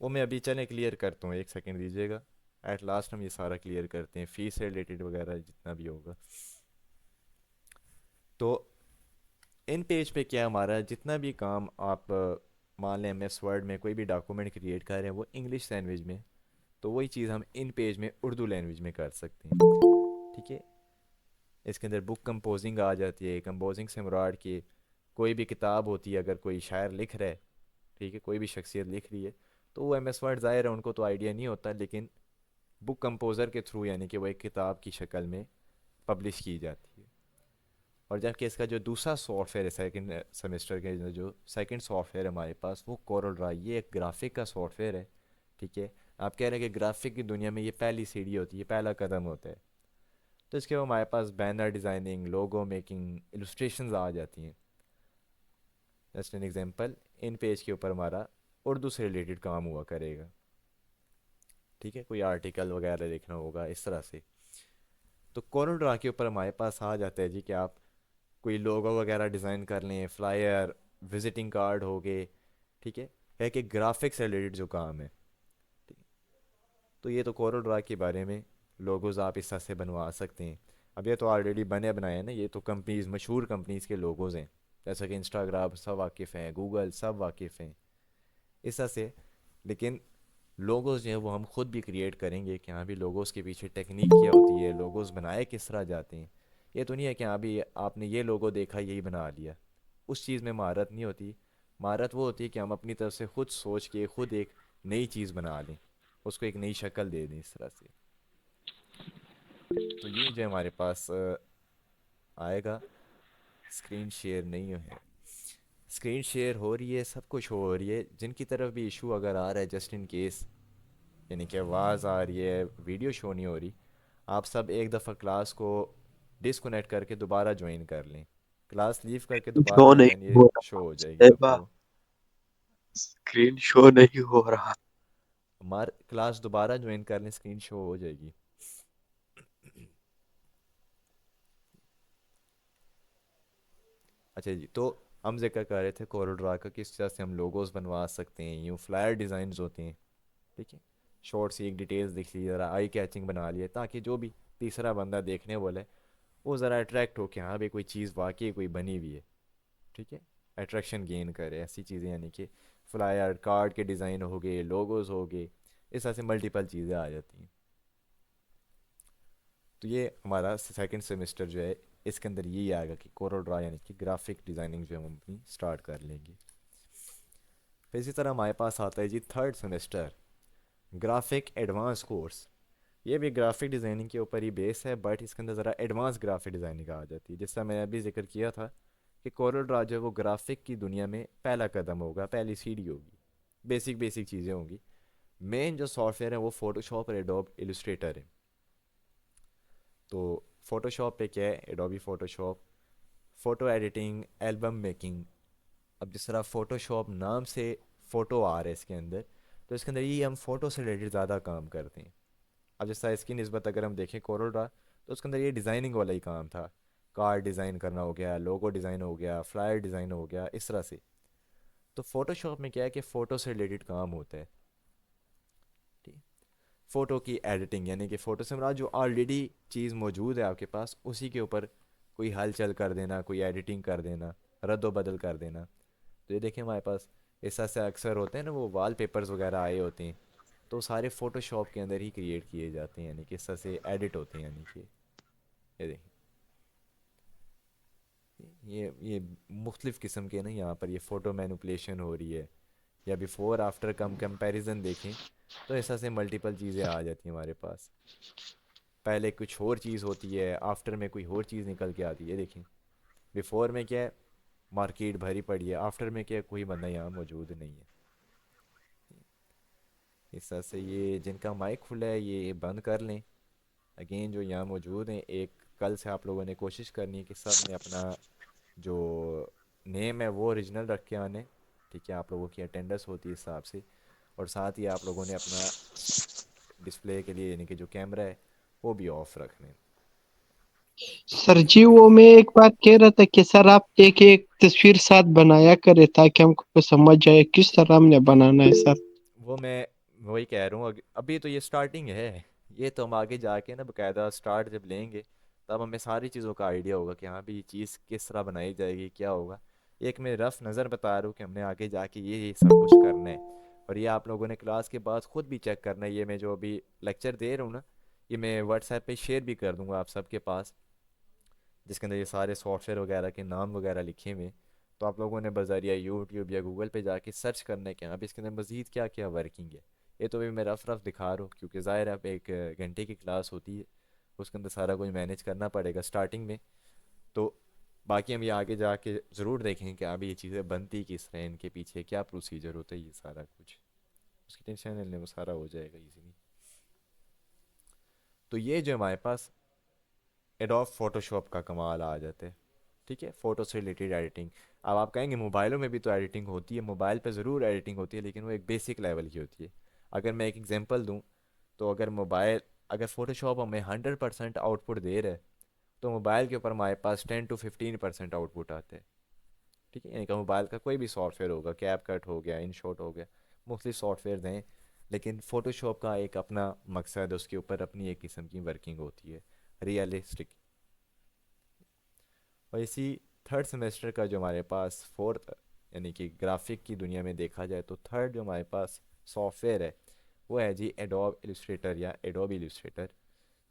Speaker 1: वो मैं अभी चलें क्लियर करता हूँ, एक सेकंड दीजिएगा। एट लास्ट हम ये सारा क्लियर करते हैं, फ़ीस से रिलेटेड वगैरह जितना भी होगा। तो इन पेज पे क्या है, हमारा जितना भी काम आप मान लें MS वर्ड में कोई भी डॉक्यूमेंट क्रिएट कर रहे हैं वो इंग्लिश लैंग्वेज में, तो वही चीज़ हम इन पेज में उर्दू लैंग्वेज में कर सकते हैं। ठीक है। इसके अंदर बुक कंपोजिंग आ जाती है। कंपोजिंग से मुराद कि कोई भी किताब होती है, अगर कोई शायर लिख रहा है, ठीक है, कोई भी शख्सियत लिख रही है, तो वो MS वर्ड ज़ाहिर है उनको तो आइडिया नहीं होता, लेकिन बुक कंपोज़र के थ्रू यानी कि वो एक किताब की शक्ल में पब्लिश की जाती है। और जबकि इसका जो दूसरा सॉफ्टवेयर है सेकंड सेमेस्टर के जो सेकंड सॉफ्टवेयर है हमारे पास वो कोरल ड्रा, ये एक ग्राफिक का सॉफ्टवेयर है। ठीक है। आप कह रहे हैं कि ग्राफिक की दुनिया में ये पहली सीढ़ी होती है, पहला कदम होता है। तो इसके बाद हमारे पास बैनर डिज़ाइनिंग, लोगो मेकिंग, इलस्ट्रेशंस आ जाती हैं। Just an example, in page के ऊपर हमारा उर्दू से रिलेटेड काम हुआ करेगा। ठीक है, कोई आर्टिकल वगैरह लिखना होगा इस तरह से। तो कोरल ड्रा के ऊपर हमारे पास आ जाता है जी कि आप कोई लोगो वगैरह डिज़ाइन कर लें, फ्लायर, विजिटिंग कार्ड हो गए। ठीक है कि ग्राफिक्स से रिलेटेड जो काम है। ठीक। तो ये तो कोरल ड्रा के बारे में, लोगोज़ आप इस तरह से बनवा सकते हैं। अब ये तो ऑलरेडी बने बनाए हैं ना, ये तो कंपनीज, मशहूर कंपनीज के लोगोज़ हैं, जैसा कि इंस्टाग्राम सब वाकिफ़ हैं, गूगल सब वाकिफ़ हैं इस तरह से। लेकिन लोगोस जो है वो हम खुद भी क्रिएट करेंगे कि हाँ भी लोगोस के पीछे टेक्निक क्या होती है, लोगोस बनाए किस तरह जाते हैं। ये तो नहीं है कि हाँ भी आपने ये लोगो देखा यही बना लिया। उस चीज़ में महारत नहीं होती। महारत वो होती है कि हम अपनी तरफ से खुद सोच के खुद एक नई चीज़ बना लें, उसको एक नई शक्ल दे दें इस तरह से। तो ये जो हमारे पास आएगा। स्क्रीन शेयर नहीं है। स्क्रीन शेयर हो रही है, सब कुछ हो रही है। जिनकी तरफ भी इशू अगर आ रहा है जस्ट इन केस, यानी कि आवाज़ आ रही है, वीडियो शो नहीं हो रही, आप सब एक दफ़ा क्लास को डिसकनेक्ट करके दोबारा ज्वाइन कर लें। क्लास लीव करके दोबारा
Speaker 7: शो
Speaker 1: आ
Speaker 7: नहीं
Speaker 1: जाए, ये
Speaker 7: हो
Speaker 1: शो
Speaker 7: रहा
Speaker 1: हो जाएगी
Speaker 7: सेबा,
Speaker 1: आपको।
Speaker 7: स्क्रीन शो नहीं हो रहा।
Speaker 1: हमार क्लास दोबारा ज्वाइन कर लें, स्क्रीन शो हो जाएगी। अच्छा जी, तो हम जिक्र कर रहे थे कोरल ड्रा का, किस तरह से हम लोगोस बनवा सकते हैं, यूँ फ्लायर डिज़ाइंस होते हैं। ठीक है। शॉर्ट सी एक डिटेल्स दिख ली, ज़रा आई कैचिंग बना लिए, ताकि जो भी तीसरा बंदा देखने वाला है वो ज़रा अट्रैक्ट हो कि हाँ भाई कोई चीज़ वाकई कोई बनी हुई है। ठीक है। अट्रैक्शन गेन करे ऐसी चीज़ें, यानी कि फ्लायर कार्ड के डिज़ाइन हो गए, लोगोस हो गए, इस तरह से मल्टीपल चीज़ें आ जाती हैं। तो ये हमारा सेकंड सेमेस्टर जो है इसके अंदर यही आएगा कि कोरल ड्रा यानी कि ग्राफिक डिज़ाइनिंग जो हम अपनी स्टार्ट कर लेंगे। फिर इसी तरह हमारे पास आता है जी third semester, graphic advance course. ये भी ग्राफिक डिज़ाइनिंग के ऊपर ही बेस है, बट इसके अंदर ज़रा एडवांस ग्राफिक डिज़ाइनिंग आ जाती है। जिसका मैंने अभी जिक्र किया था कि कोरल ड्रा जो है वो ग्राफिक की दुनिया में पहला कदम होगा, पहली सीढ़ी होगी, बेसिक बेसिक चीज़ें होंगी। मेन जो सॉफ्टवेयर है वो फ़ोटोशॉप और एडोब इलस्ट्रेटर है। तो फ़ोटोशॉप पे क्या है, Adobe Photoshop, photo editing, album making. अब जिस तरह फ़ोटोशॉप नाम से फ़ोटो आ रहा है इसके अंदर, तो इसके अंदर ये हम फ़ोटो से रिलेटेड ज़्यादा काम करते हैं। अब जिस तरह इसकी निस्बत अगर हम देखें कोरल ड्रा, तो उसके अंदर ये डिज़ाइनिंग वाला ही काम था। कार्ड डिज़ाइन करना हो गया, लोगो डिज़ाइन हो गया, फ्लायर डिज़ाइन हो गया, इस तरह से। तो फ़ोटोशॉप में क्या है कि फ़ोटो से रिलेटेड काम होता है। ठीक, फ़ोटो की एडिटिंग, यानी कि फ़ोटो से मुराद जो ऑलरेडी चीज़ मौजूद है आपके पास, उसी के ऊपर कोई हलचल कर देना, कोई एडिटिंग कर देना, रद्द बदल कर देना। तो ये देखें हमारे पास इस तरह से अक्सर होते हैं ना, वो वाल पेपर्स वगैरह आए होते हैं, तो सारे फ़ोटोशॉप के अंदर ही क्रिएट किए जाते हैं, यानी कि इस तरह से एडिट होते हैं। यानी कि ये देखें, ये मुख्तलिफ़ किस्म के ना यहाँ पर ये फ़ोटो मैनिपुलेशन हो रही है, या बिफ़ोर आफ्टर कम कंपैरिजन देखें, तो ऐसा से मल्टीपल चीज़ें आ जाती हैं हमारे पास। पहले कुछ और चीज़ होती है, आफ्टर में कोई और चीज़ निकल के आती है। देखें, बिफ़ोर में क्या है, मार्केट भरी पड़ी है, आफ्टर में क्या है, कोई बंदा यहाँ मौजूद नहीं है। इस तरह से ये जिनका माइक खुला है ये बंद कर लें। अगेन जो यहाँ मौजूद हैं, एक कल से आप लोगों ने कोशिश करनी है कि सब ने अपना जो नेम है वो ओरिजिनल रख के आने। ठीक है, आप लोगों की अटेंडेंस होती है इस हिसाब से। और साथ ही आप लोगों ने अपना डिस्प्ले के लिए यानी कि जो कैमरा है वो भी ऑफ रखना है।
Speaker 3: सर जी वो मैं एक बात कह रहा था कि सर आप एक एक तस्वीर साथ बनाया करें ताकि हमको समझ जाए किस तरह हमने बनाना है सर।
Speaker 1: वो मैं वही कह रहा हूँ, अभी तो ये स्टार्टिंग है। ये तो हम आगे जाके ना बाकायदा स्टार्ट जब लेंगे, तब हमें सारी चीज़ों का आइडिया होगा कि हाँ भी ये चीज़ किस तरह बनाई जाएगी, क्या होगा। एक मैं रफ नज़र बता रहा हूँ कि हमने आगे जाके ये सब कुछ करना है। और ये आप लोगों ने क्लास के बाद ख़ुद भी चेक करना है। ये मैं जो अभी लेक्चर दे रहा हूँ ना, ये मैं व्हाट्सएप पे शेयर भी कर दूँगा आप सबके पास, जिसके अंदर ये सारे सॉफ्टवेयर वगैरह के नाम वगैरह लिखे हुए हैं। तो आप लोगों ने बज़रिया यूट्यूब या गूगल पे जाके सर्च करना है कि अब इसके अंदर मज़ीद क्या क्या वर्किंग है। ये तो भी मैं रफ रफ दिखा रहा हूँ, क्योंकि ज़ाहिर है अब एक घंटे की क्लास होती है, उसके अंदर सारा कुछ मैनेज करना पड़ेगा स्टार्टिंग में। तो बाकी हम ये आगे जाके ज़रूर देखें कि अब ये चीज़ें बनती किस तरह, इनके पीछे क्या प्रोसीजर होता है, ये सारा कुछ उसकी टेंशन लेने वो सारा हो जाएगा इजीली। तो ये जो हमारे पास एडोब फोटोशॉप का कमाल आ जाता है। ठीक है, फ़ोटो से रिलेटेड एडिटिंग। अब आप कहेंगे मोबाइलों में भी तो एडिटिंग होती है, मोबाइल पे ज़रूर एडिटिंग होती है, लेकिन वो एक बेसिक लेवल की होती है। अगर मैं एक एग्जांपल दूं, तो अगर फ़ोटोशॉप हमें 100% आउटपुट दे रहा है, तो मोबाइल के ऊपर हमारे पास 10 to 15% आउटपुट आता है। ठीक है, यानी कि मोबाइल का कोई भी सॉफ्टवेयर होगा, कैप कट हो गया, इन शॉट हो गया, मुख्तलिफ सॉफ्टवेयर हैं, लेकिन फ़ोटोशॉप का एक अपना मकसद है, उसके ऊपर अपनी एक किस्म की वर्किंग होती है, रियलिस्टिक। और इसी थर्ड सेमेस्टर का जो हमारे पास फोर्थ, यानी कि ग्राफिक की दुनिया में देखा जाए, तो थर्ड जो हमारे पास सॉफ्टवेयर है वो है जी एडोब इलस्ट्रेटर या एडोब इलस्ट्रेटर,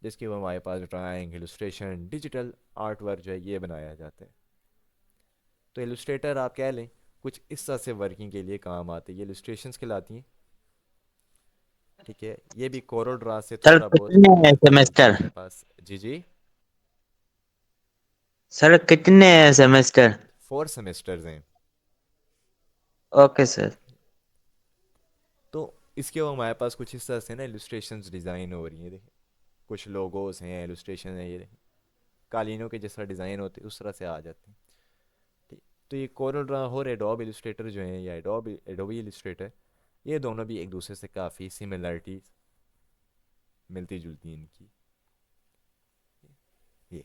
Speaker 1: जिसके वो हमारे पास drawing, illustration, digital art work जो है ये बनाया जाता है। तो इलस्ट्रेटर आप कह लें कुछ इस तरह से वर्किंग के लिए काम आते हैं, ये इलस्ट्रेशंस कहलाती हैं। ठीक है, ये भी कोरल ड्रा से
Speaker 8: सर
Speaker 1: थोड़ा बहुत
Speaker 8: कितने
Speaker 1: मिलती जुलती है
Speaker 8: सेमेस्टर?
Speaker 1: हमारे पास। जी जी,
Speaker 8: सर कितने सेमेस्टर?
Speaker 1: 4 सेमेस्टर्स हैं।
Speaker 8: Okay sir.
Speaker 1: तो इसके वो हमारे पास कुछ इस तरह से ना इलस्ट्रेशंस डिज़ाइन हो रही हैं। देखिए, कुछ लोगोस हैं, इलस्ट्रेशन है, ये देखिए कालीनों के जैसा डिज़ाइन होते हैं उस तरह से आ जाते हैं। ठीक, तो ये कोरल ड्रा और एडोब इलस्ट्रेटर जो हैं, या एडोबी इलस्ट्रेटर, ये दोनों भी एक दूसरे से काफ़ी सिमिलरिटी मिलती जुलती हैं इनकी। ये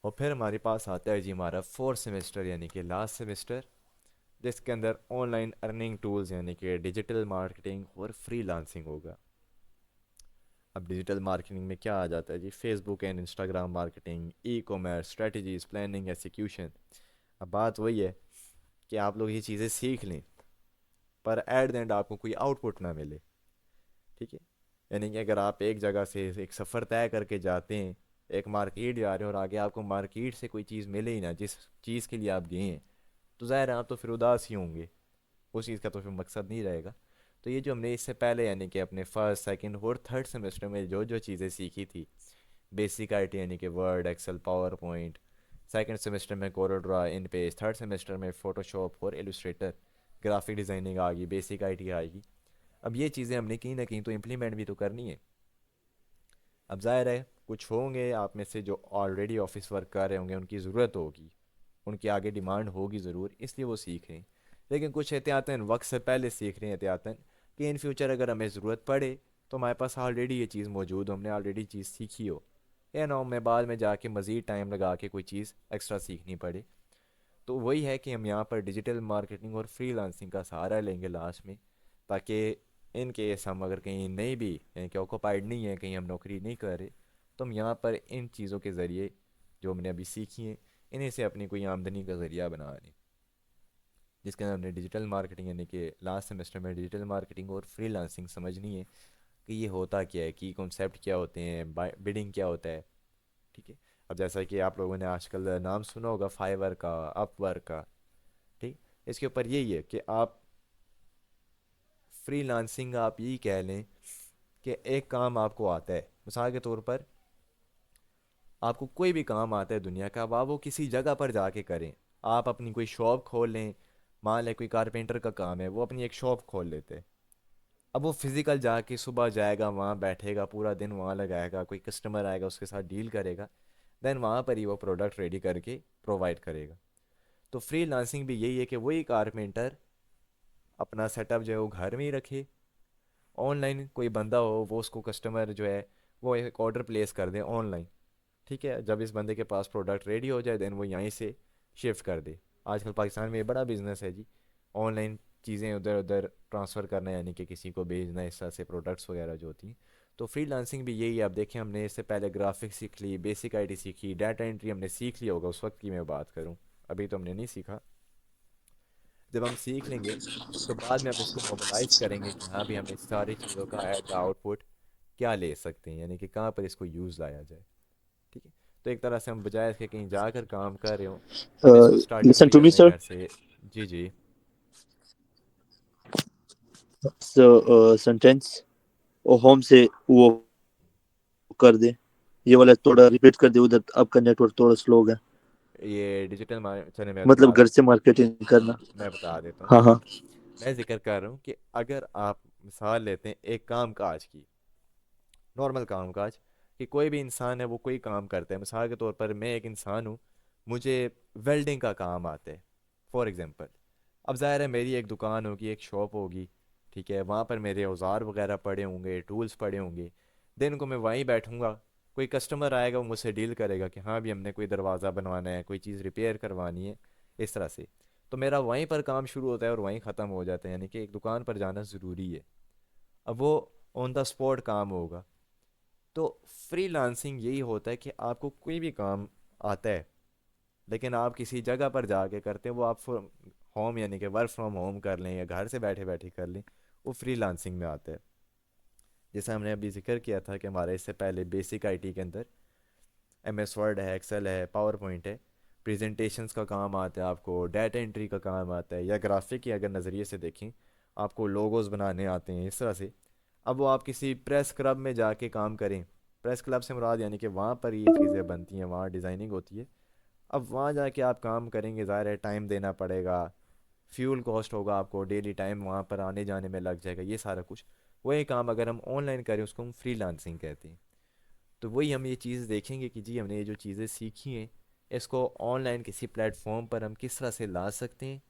Speaker 1: और फिर हमारे पास आता है जी हमारा 4 सेमेस्टर, यानी कि लास्ट सेमेस्टर, जिसके अंदर ऑनलाइन अर्निंग टूल्स यानी कि डिजिटल मार्केटिंग और फ्रीलांसिंग होगा। अब डिजिटल मार्केटिंग में क्या आ जाता है जी, Facebook and Instagram marketing, e commerce strategies, planning, execution. अब बात वही है कि आप लोग ये चीज़ें सीख लें, पर एट द एंड आपको कोई आउटपुट ना मिले। ठीक है, यानी कि अगर आप एक जगह से एक सफ़र तय करके जाते हैं, एक मार्केट जा रहे हैं, और आगे आपको मार्केट से कोई चीज़ मिले ही ना जिस चीज़ के लिए आप गए हैं, तो ज़ाहिर है आप तो फिर उदास ही होंगे, उस चीज़ का तो फिर मकसद नहीं रहेगा। तो ये जो हमने इससे पहले यानी कि अपने फर्स्ट सेकंड और थर्ड सेमेस्टर में जो जो चीज़ें सीखी थी, बेसिक आईटी यानी कि Word, Excel, PowerPoint, second semester में Corel Draw, InPage, third semester में फ़ोटोशॉप और इलस्ट्रेटर, ग्राफिक डिज़ाइनिंग आ गई, बेसिक आईटी आएगी। अब ये चीज़ें हमने कहीं ना कहीं तो इम्प्लीमेंट भी तो करनी है। अब ज़ाहिर है कुछ होंगे आप में से जो ऑलरेडी ऑफिस वर्क कर रहे होंगे, उनकी ज़रूरत होगी, उनकी आगे डिमांड होगी ज़रूर, इसलिए वो सीख रहे हैं। लेकिन कुछ एहतियातन वक्त से पहले सीख रहे हैं, एहतियातन कि इन फ्यूचर अगर हमें ज़रूरत पड़े तो हमारे पास ऑलरेडी ये चीज़ मौजूद हो, हमने ऑलरेडी चीज़ सीखी हो, या ना हमें बाद में जाके मज़ीद टाइम लगा के कोई चीज़ एक्स्ट्रा सीखनी पड़े। तो वही है कि हम यहाँ पर डिजिटल मार्केटिंग और फ्रीलांसिंग का सहारा लेंगे लास्ट में, ताकि इन केस हम अगर कहीं नहीं भी यानी कि ऑक्यूपाइड नहीं है, कहीं हम नौकरी नहीं कर रहे, तो हम यहाँ पर इन चीज़ों के ज़रिए जो हमने अभी सीखी हैं इन्हीं से अपनी कोई आमदनी का ज़रिया बना लें, जिसके अंदर हमने डिजिटल मार्केटिंग यानी कि लास्ट सेमेस्टर में डिजिटल मार्केटिंग और फ्रीलांसिंग समझनी है कि ये होता क्या है, की कॉन्सेप्ट क्या होते हैं, बिडिंग क्या होता है। ठीक है। अब जैसा कि आप लोगों ने आजकल नाम सुना होगा फाइवर का, अपवर्क का। ठीक। इसके ऊपर यही है कि आप फ्रीलांसिंग आप यही कह लें कि एक काम आपको आता है, मिसाल के तौर पर आपको कोई भी काम आता है दुनिया का, अब आप वो किसी जगह पर जाके करें। आप अपनी कोई शॉप खोल लें, मान लें कोई कारपेंटर का काम है, वो अपनी एक शॉप खोल लेते हैं। अब वो फिज़िकल जाके सुबह जाएगा, वहाँ बैठेगा, पूरा दिन वहाँ लगाएगा, कोई कस्टमर आएगा उसके साथ डील करेगा, देन वहाँ पर ही वो प्रोडक्ट रेडी करके प्रोवाइड करेगा। तो फ्रीलांसिंग भी यही है कि वही कारपेंटर अपना सेटअप जो है वो घर में ही रखे, ऑनलाइन कोई बंदा हो वो उसको कस्टमर जो है वो एक ऑर्डर प्लेस कर दे ऑनलाइन। ठीक है। जब इस बंदे के पास प्रोडक्ट रेडी हो जाए देन वो यहीं से शिफ्ट कर दे। आजकल पाकिस्तान में ये बड़ा बिजनेस है जी, ऑनलाइन चीज़ें उधर उधर ट्रांसफ़र करना यानी कि किसी को भेजना, इस तरह से प्रोडक्ट्स वगैरह जो होती हैं। तो फ्रीलांसिंग भी यही है। अब देखिए हमने इससे पहले ग्राफिक्स सीख ली, बेसिक आईटी सीखी, डाटा एंट्री हमने सीख लिया होगा उस वक्त की मैं बात करूँ, अभी तो हमने नहीं सीखा। जब हम सीख लेंगे तो बाद में हम इसको मोबालाइज करेंगे कि हाँ भी हम इस सारी चीज़ों का एट द आउटपुट क्या ले सकते हैं, यानी कि कहाँ पर इसको यूज़ लाया जाए। ठीक है। तो एक तरह से हम बजाय इसके कहीं जाकर काम कर रहे हो, हम इसको स्टार्टिंग
Speaker 5: लिसन
Speaker 1: से ही
Speaker 5: टू मी
Speaker 1: अपने
Speaker 5: सर।
Speaker 1: घर से। जी जी।
Speaker 5: सेंटेंस और होम से वो कर दे, ये वाला थोड़ा रिपीट कर दे, उधर आपका नेटवर्क थोड़ा स्लो है।
Speaker 1: ये डिजिटल चलिए मैं
Speaker 5: मतलब
Speaker 1: दोबारा
Speaker 5: घर से मार्केटिंग करना।
Speaker 1: मैं बता देता हूँ।
Speaker 5: हाँ हाँ।
Speaker 1: मैं जिक्र कर रहा हूँ कि अगर आप मिसाल लेते हैं एक काम काज की, नॉर्मल काम काज, कि कोई भी इंसान है वो कोई काम करता है, मिसाल के तौर पर मैं एक इंसान हूँ, मुझे वेल्डिंग का काम आता है फॉर एग्ज़ाम्पल। अब ज़ाहिर है मेरी एक दुकान होगी, एक शॉप होगी, ठीक है, वहाँ पर मेरे औजार वगैरह पड़े होंगे, टूल्स पड़े होंगे। दिन को मैं वहीं बैठूँगा, कोई कस्टमर आएगा वो मुझसे डील करेगा कि हाँ भी हमने कोई दरवाज़ा बनवाना है, कोई चीज़ रिपेयर करवानी है, इस तरह से। तो मेरा वहीं पर काम शुरू होता है और वहीं ख़त्म हो जाता है, यानी कि एक दुकान पर जाना ज़रूरी है। अब वो ऑन द स्पॉट काम होगा। तो फ्रीलांसिंग यही होता है कि आपको कोई भी काम आता है लेकिन आप किसी जगह पर जाके करते हैं, वो आप होम यानी कि वर्क फ्रॉम होम कर लें या घर से बैठे बैठे कर लें, वो फ्रीलांसिंग में आता है। जैसा हमने अभी जिक्र किया था कि हमारे इससे पहले बेसिक आईटी के अंदर एमएस वर्ड है, एक्सेल है, पावर पॉइंट है, प्रेजेंटेशंस का काम आता है, आपको डाटा एंट्री का काम आता है, या ग्राफिक के अगर नज़रिए से देखें आपको लोगोस बनाने आते हैं, इस तरह से। अब वो आप किसी प्रेस क्लब में जाके काम करें, प्रेस क्लब से मुराद यानी कि वहाँ पर ये चीज़ें बनती हैं, वहाँ डिज़ाइनिंग होती है। अब वहाँ जाके आप काम करेंगे, ज़ाहिर है टाइम देना पड़ेगा, फ्यूल कॉस्ट होगा, आपको डेली टाइम वहाँ पर आने जाने में लग जाएगा, ये सारा कुछ। वही काम अगर हम ऑनलाइन करें उसको हम फ्रीलांसिंग कहते हैं। तो वही हम ये चीज़ देखेंगे कि जी हमने ये जो चीज़ें सीखी हैं इसको ऑनलाइन किसी प्लेटफॉर्म पर हम किस तरह से ला सकते हैं,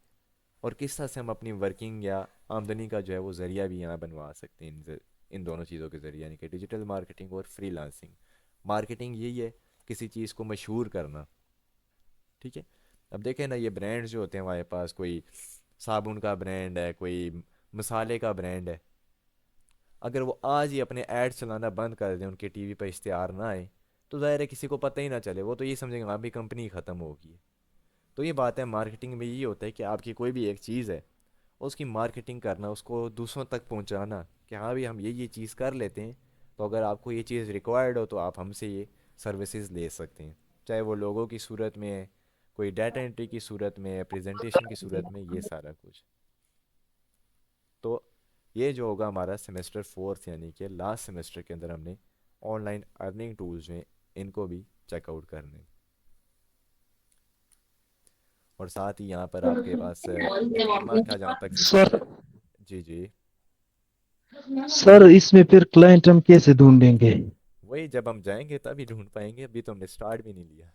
Speaker 1: और किस तरह से हम अपनी वर्किंग या आमदनी का जो है वो ज़रिया भी यहाँ बनवा सकते हैं इन दोनों चीज़ों के ज़रिए, यानी कि डिजिटल मार्केटिंग और फ्रीलांसिंग। मार्केटिंग यही है किसी चीज़ को मशहूर करना। ठीक है। अब देखें ना ये ब्रांड्स जो होते हैं हमारे पास, कोई साबुन का ब्रांड है, कोई मसाले का ब्रांड है, अगर वो आज ही अपने ऐड चलाना बंद कर दें, उनके टीवी पर इश्तेहार ना आए, तो ज़ाहिर है किसी को पता ही ना चले, वो तो ये समझेंगे हाँ भी कंपनी ख़त्म होगी। तो ये बात है मार्केटिंग में, यही होता है कि आपकी कोई भी एक चीज़ है उसकी मार्केटिंग करना, उसको दूसरों तक पहुंचाना कि हाँ भी हम ये चीज़ कर लेते हैं, तो अगर आपको ये चीज़ रिक्वायर्ड हो तो आप हमसे ये सर्विसेज ले सकते हैं, चाहे वो लोगों की सूरत में है, कोई डाटा एंट्री की सूरत में, प्रेजेंटेशन की सूरत में, ये सारा कुछ। तो ये जो होगा हमारा सेमेस्टर फोर्थ यानी कि लास्ट सेमेस्टर के अंदर हमने ऑनलाइन अर्निंग टूल्स में इनको भी चेकआउट करने। और साथ ही यहाँ पर आपके पास डिप्लोमा का जहाँ तक जिक्र
Speaker 9: सर
Speaker 1: है। जी जी।
Speaker 9: सर इसमें फिर क्लाइंट हम कैसे ढूंढेंगे?
Speaker 1: वही जब हम जाएंगे तभी ढूंढ पाएंगे, अभी तो हमने स्टार्ट भी नहीं लिया।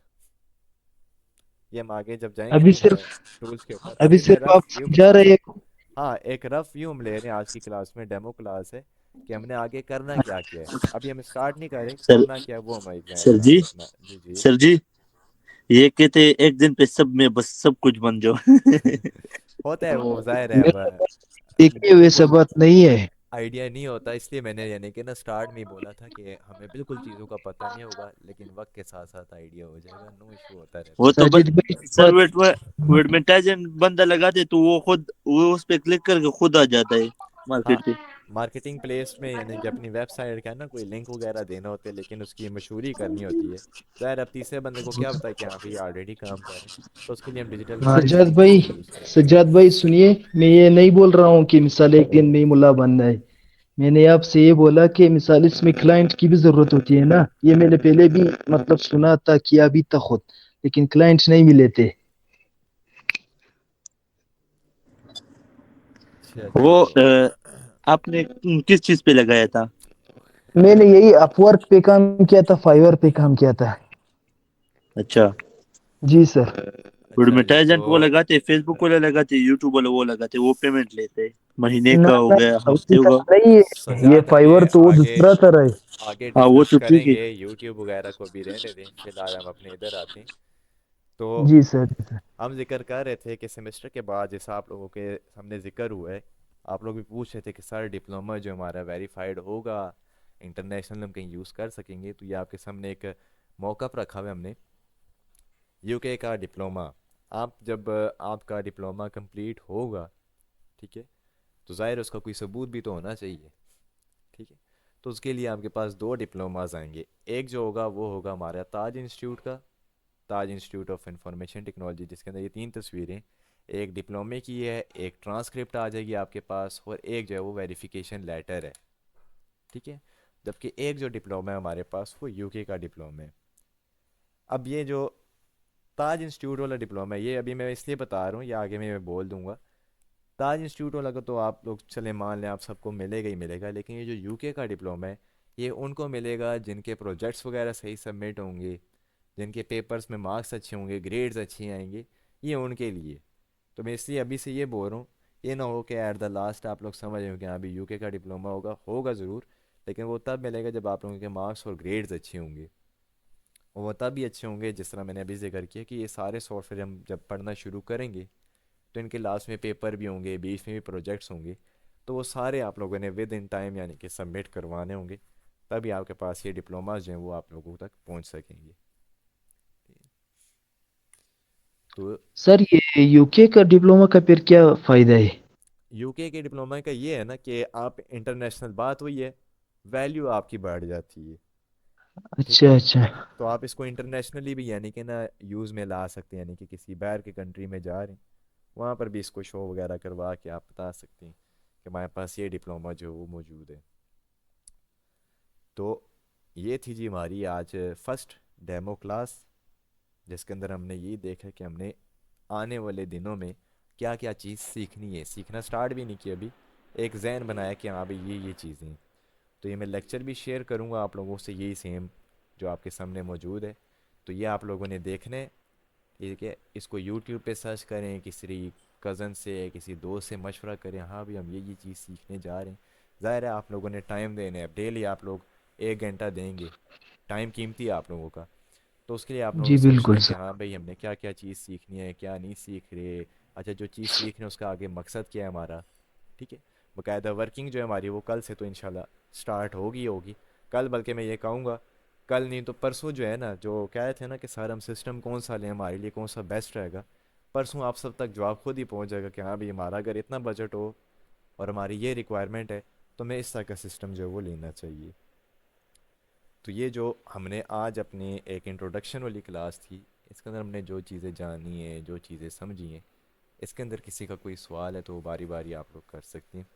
Speaker 1: ये हम आगे जब जाएंगे
Speaker 9: अभी
Speaker 1: ना
Speaker 9: सिर्फ
Speaker 1: टूल्स के ऊपर,
Speaker 9: अभी
Speaker 1: अभी मैं
Speaker 9: सिर्फ
Speaker 1: रफ
Speaker 9: आप
Speaker 1: व्यू
Speaker 9: समझा
Speaker 1: बता रहा
Speaker 9: रहे
Speaker 1: हूँ।
Speaker 9: हैं।
Speaker 1: हाँ, एक रफ व्यू हम ले रहे हैं आज की क्लास में, डेमो क्लास है कि हमने आगे करना क्या क्या है। अभी हम स्टार्ट नहीं करें,
Speaker 5: सर
Speaker 1: करना क्या है वो हम
Speaker 5: सर
Speaker 1: ध्यान
Speaker 5: जी
Speaker 1: रखना। जी जी।
Speaker 5: सर जी, ये कहते हैं एक दिन पे सब में बस सब कुछ बन जाओ।
Speaker 1: होता है वो, जाहिर है।
Speaker 9: मेरा देखिए वैसा बात नहीं है।
Speaker 1: आइडिया नहीं होता, इसलिए मैंने यानी कि ना स्टार्ट में ही बोला था कि हमें बिल्कुल चीज़ों का पता नहीं होगा, लेकिन वक्त के साथ साथ आइडिया हो जाएगा, नो इशू होता रहता
Speaker 5: वो
Speaker 1: है।
Speaker 5: तो बस
Speaker 9: साजिद भाई एक
Speaker 5: सर
Speaker 9: बात
Speaker 5: एडवर्टाइजमेंट बंदा लगाते तो वो खुद वो उस पे क्लिक करके खुद आ जाता है
Speaker 1: हाँ,
Speaker 5: मार्केट पे।
Speaker 1: मार्केटिंग प्लेस में यानी कि अपनी वेबसाइट का ना कोई लिंक वगैरह देना होता है, लेकिन उसकी मशहूरी करनी होती है। ज़ाहिर अब तीसरे बंदे को क्या पता है कि हाँ भाई ऑलरेडी काम कर रहे हैं, तो उसके लिए हम डिजिटल
Speaker 9: सज्जाद
Speaker 1: मार्केटिंग
Speaker 9: भाई
Speaker 1: इसको यूज़ करेंगे।
Speaker 9: सज्जाद भाई सुनिए, मैं ये नहीं बोल रहा हूँ कि मिसाल एक दिन में ही मुल्ला बनना है। मैंने आपसे ये बोला कि मिसाल इसमें क्लाइंट की भी जरूरत होती है ना। ये मैंने पहले भी मतलब सुना था, किया भी था खुद, लेकिन क्लाइंट्स नहीं मिले थे।
Speaker 1: अच्छा
Speaker 5: वो
Speaker 1: अच्छा।
Speaker 5: आपने किस चीज पे लगाया था?
Speaker 9: मैंने यही अपवर्क पे काम किया था, फाइवर पे काम किया था।
Speaker 5: अच्छा,
Speaker 9: जी सर।
Speaker 1: अच्छा जी। तो
Speaker 5: एडवर्टाइजमेंट वो लगाते, फेसबुक वाले लगाते, यूट्यूब वाले वो लगाते, वो पेमेंट लेते, महीने
Speaker 9: ना
Speaker 5: का हो
Speaker 9: ना,
Speaker 5: गया, हफ्ते
Speaker 9: उसी
Speaker 5: होगा।
Speaker 9: तरह नहीं है, ये
Speaker 1: सजाद
Speaker 9: फाइवर
Speaker 1: हमें
Speaker 9: तो वो
Speaker 1: आगे
Speaker 9: दूसरा तरह है।
Speaker 1: आगे
Speaker 5: हाँ वो
Speaker 1: डिस्कस
Speaker 5: तो ठीक है।
Speaker 1: करेंगे, यूट्यूब वगैरह को भी रहने दें, फिलहाल हम अपने इधर आते हैं। तो
Speaker 9: जी सर, जी सर।
Speaker 1: हम जिक्र कर रहे थे कि सेमेस्टर के बाद जैसा आप लोगों के सामने जिक्र हुआ है, आप लोग भी पूछ रहे थे कि सर डिप्लोमा जो हमारा वेरीफाइड होगा, इंटरनेशनल हम कहीं यूज़ कर सकेंगे, तो ये आपके सामने एक मौका पर रखा हुआ है हमने, यूके का डिप्लोमा। आप जब आपका डिप्लोमा कंप्लीट होगा, ठीक है, तो ज़ाहिर है उसका कोई सबूत भी तो होना चाहिए। ठीक है, तो उसके लिए आपके पास दो डिप्लोमास आएंगे। एक जो होगा वो होगा हमारा ताज इंस्टीट्यूट का, ताज इंस्टीट्यूट ऑफ इंफॉर्मेशन टेक्नोलॉजी, जिसके अंदर ये तीन तस्वीरें, एक डिप्लोमे की है, एक ट्रांसक्रिप्ट आ जाएगी आपके पास, और एक जो है वो वेरिफिकेशन लेटर है। ठीक है, जबकि एक जो डिप्लोमा है हमारे पास वो यूके का डिप्लोमा है। अब ये जो ताज इंस्टीट्यूट वाला डिप्लोमा है, ये अभी मैं इसलिए बता रहा हूँ, ये आगे मैं बोल दूंगा। ताज इंस्टीट्यूट वाला को तो आप लोग चले मान लें आप सबको मिलेगा ही मिलेगा, लेकिन ये जो यूके का डिप्लोमा है ये उनको मिलेगा जिनके प्रोजेक्ट्स वगैरह सही सबमिट होंगे, जिनके पेपर्स में मार्क्स अच्छे होंगे, ग्रेड्स अच्छे आएंगे, ये उनके लिए। तो मैं इसलिए अभी से ये बोल रहा हूँ, ये ना हो कि एट द लास्ट आप लोग समझ रहे हो कि हाँ अभी यूके का डिप्लोमा होगा, होगा ज़रूर, लेकिन वो तब मिलेगा जब आप लोगों के मार्क्स और ग्रेड्स अच्छे होंगे। और वो तब भी अच्छे होंगे जिस तरह मैंने अभी जिक्र किया कि ये सारे सॉफ्टवेयर हम जब पढ़ना शुरू करेंगे तो इनके लास्ट में पेपर भी होंगे, बीच में भी प्रोजेक्ट्स होंगे, तो वो सारे आप लोगों ने विद इन टाइम यानी कि सबमिट करवाने होंगे, तभी आपके पास ये डिप्लोमास जो हैं वो आप लोगों तक पहुंच सकेंगे। तो
Speaker 9: सर ये यूके का डिप्लोमा का फिर क्या फायदा है?
Speaker 1: यूके के डिप्लोमा का ये है ना कि आप इंटरनेशनल, बात हुई है, वैल्यू आपकी बढ़ जाती है। ठीक
Speaker 9: अच्छा
Speaker 1: है,
Speaker 9: अच्छा।
Speaker 1: तो आप इसको इंटरनेशनली भी यानी कि ना यूज़ में ला सकते हैं, यानी कि किसी बाहर के कंट्री में जा रहे हैं वहाँ पर भी इसको शो वगैरह करवा के आप बता सकते हैं कि हमारे पास ये डिप्लोमा जो है वो मौजूद है। तो ये थी जी हमारी आज फर्स्ट डेमो क्लास, जिसके अंदर हमने ये देखा कि हमने आने वाले दिनों में क्या क्या चीज़ सीखनी है। सीखना स्टार्ट भी नहीं किया अभी, एक जहन बनाया कि हाँ भाई ये चीज़ें हैं। तो ये मैं लेक्चर भी शेयर करूँगा आप लोगों से, यही सेम जो आपके सामने मौजूद है। तो ये आप लोगों ने देखना है, ठीक है, इसको यूट्यूब पे सर्च करें, किसी कज़न से किसी दोस्त से मशवरा करें, हाँ भाई हम ये चीज़ सीखने जा रहे हैं। ज़ाहिर है आप लोगों ने टाइम देना है, डेली आप लोग 1 घंटा देंगे, टाइम कीमती है आप लोगों का, तो उसके लिए आप लोगों ने
Speaker 9: जी
Speaker 1: सोचना
Speaker 9: बिल्कुल
Speaker 1: है कि
Speaker 9: सर।
Speaker 1: हाँ भाई हमने क्या क्या चीज़ सीखनी है, क्या नहीं सीख रहे। अच्छा, जो चीज़ सीख रहे हैं उसका आगे मकसद क्या है हमारा। ठीक है, बाकायदा वर्किंग जो है हमारी वो कल से तो इंशाल्लाह स्टार्ट होगी कल, बल्कि मैं ये कहूँगा कल नहीं तो परसों जो है ना, जो कह रहे थे ना कि सर हम सिस्टम कौन सा लें, हमारे लिए कौन सा बेस्ट रहेगा, परसों आप सब तक जवाब खुद ही पहुँच जाएगा कि हाँ भाई हमारा अगर इतना बजट हो और हमारी ये रिक्वायरमेंट है तो मैं इस तरह का सिस्टम जो है वो लेना चाहिए। तो ये जो हमने आज अपनी एक इंट्रोडक्शन वाली क्लास थी, इसके अंदर हमने जो चीज़ें जानी है, जो चीज़ें समझी हैं, इसके अंदर किसी का कोई सवाल है तो बारी बारी आप लोग कर सकते हैं।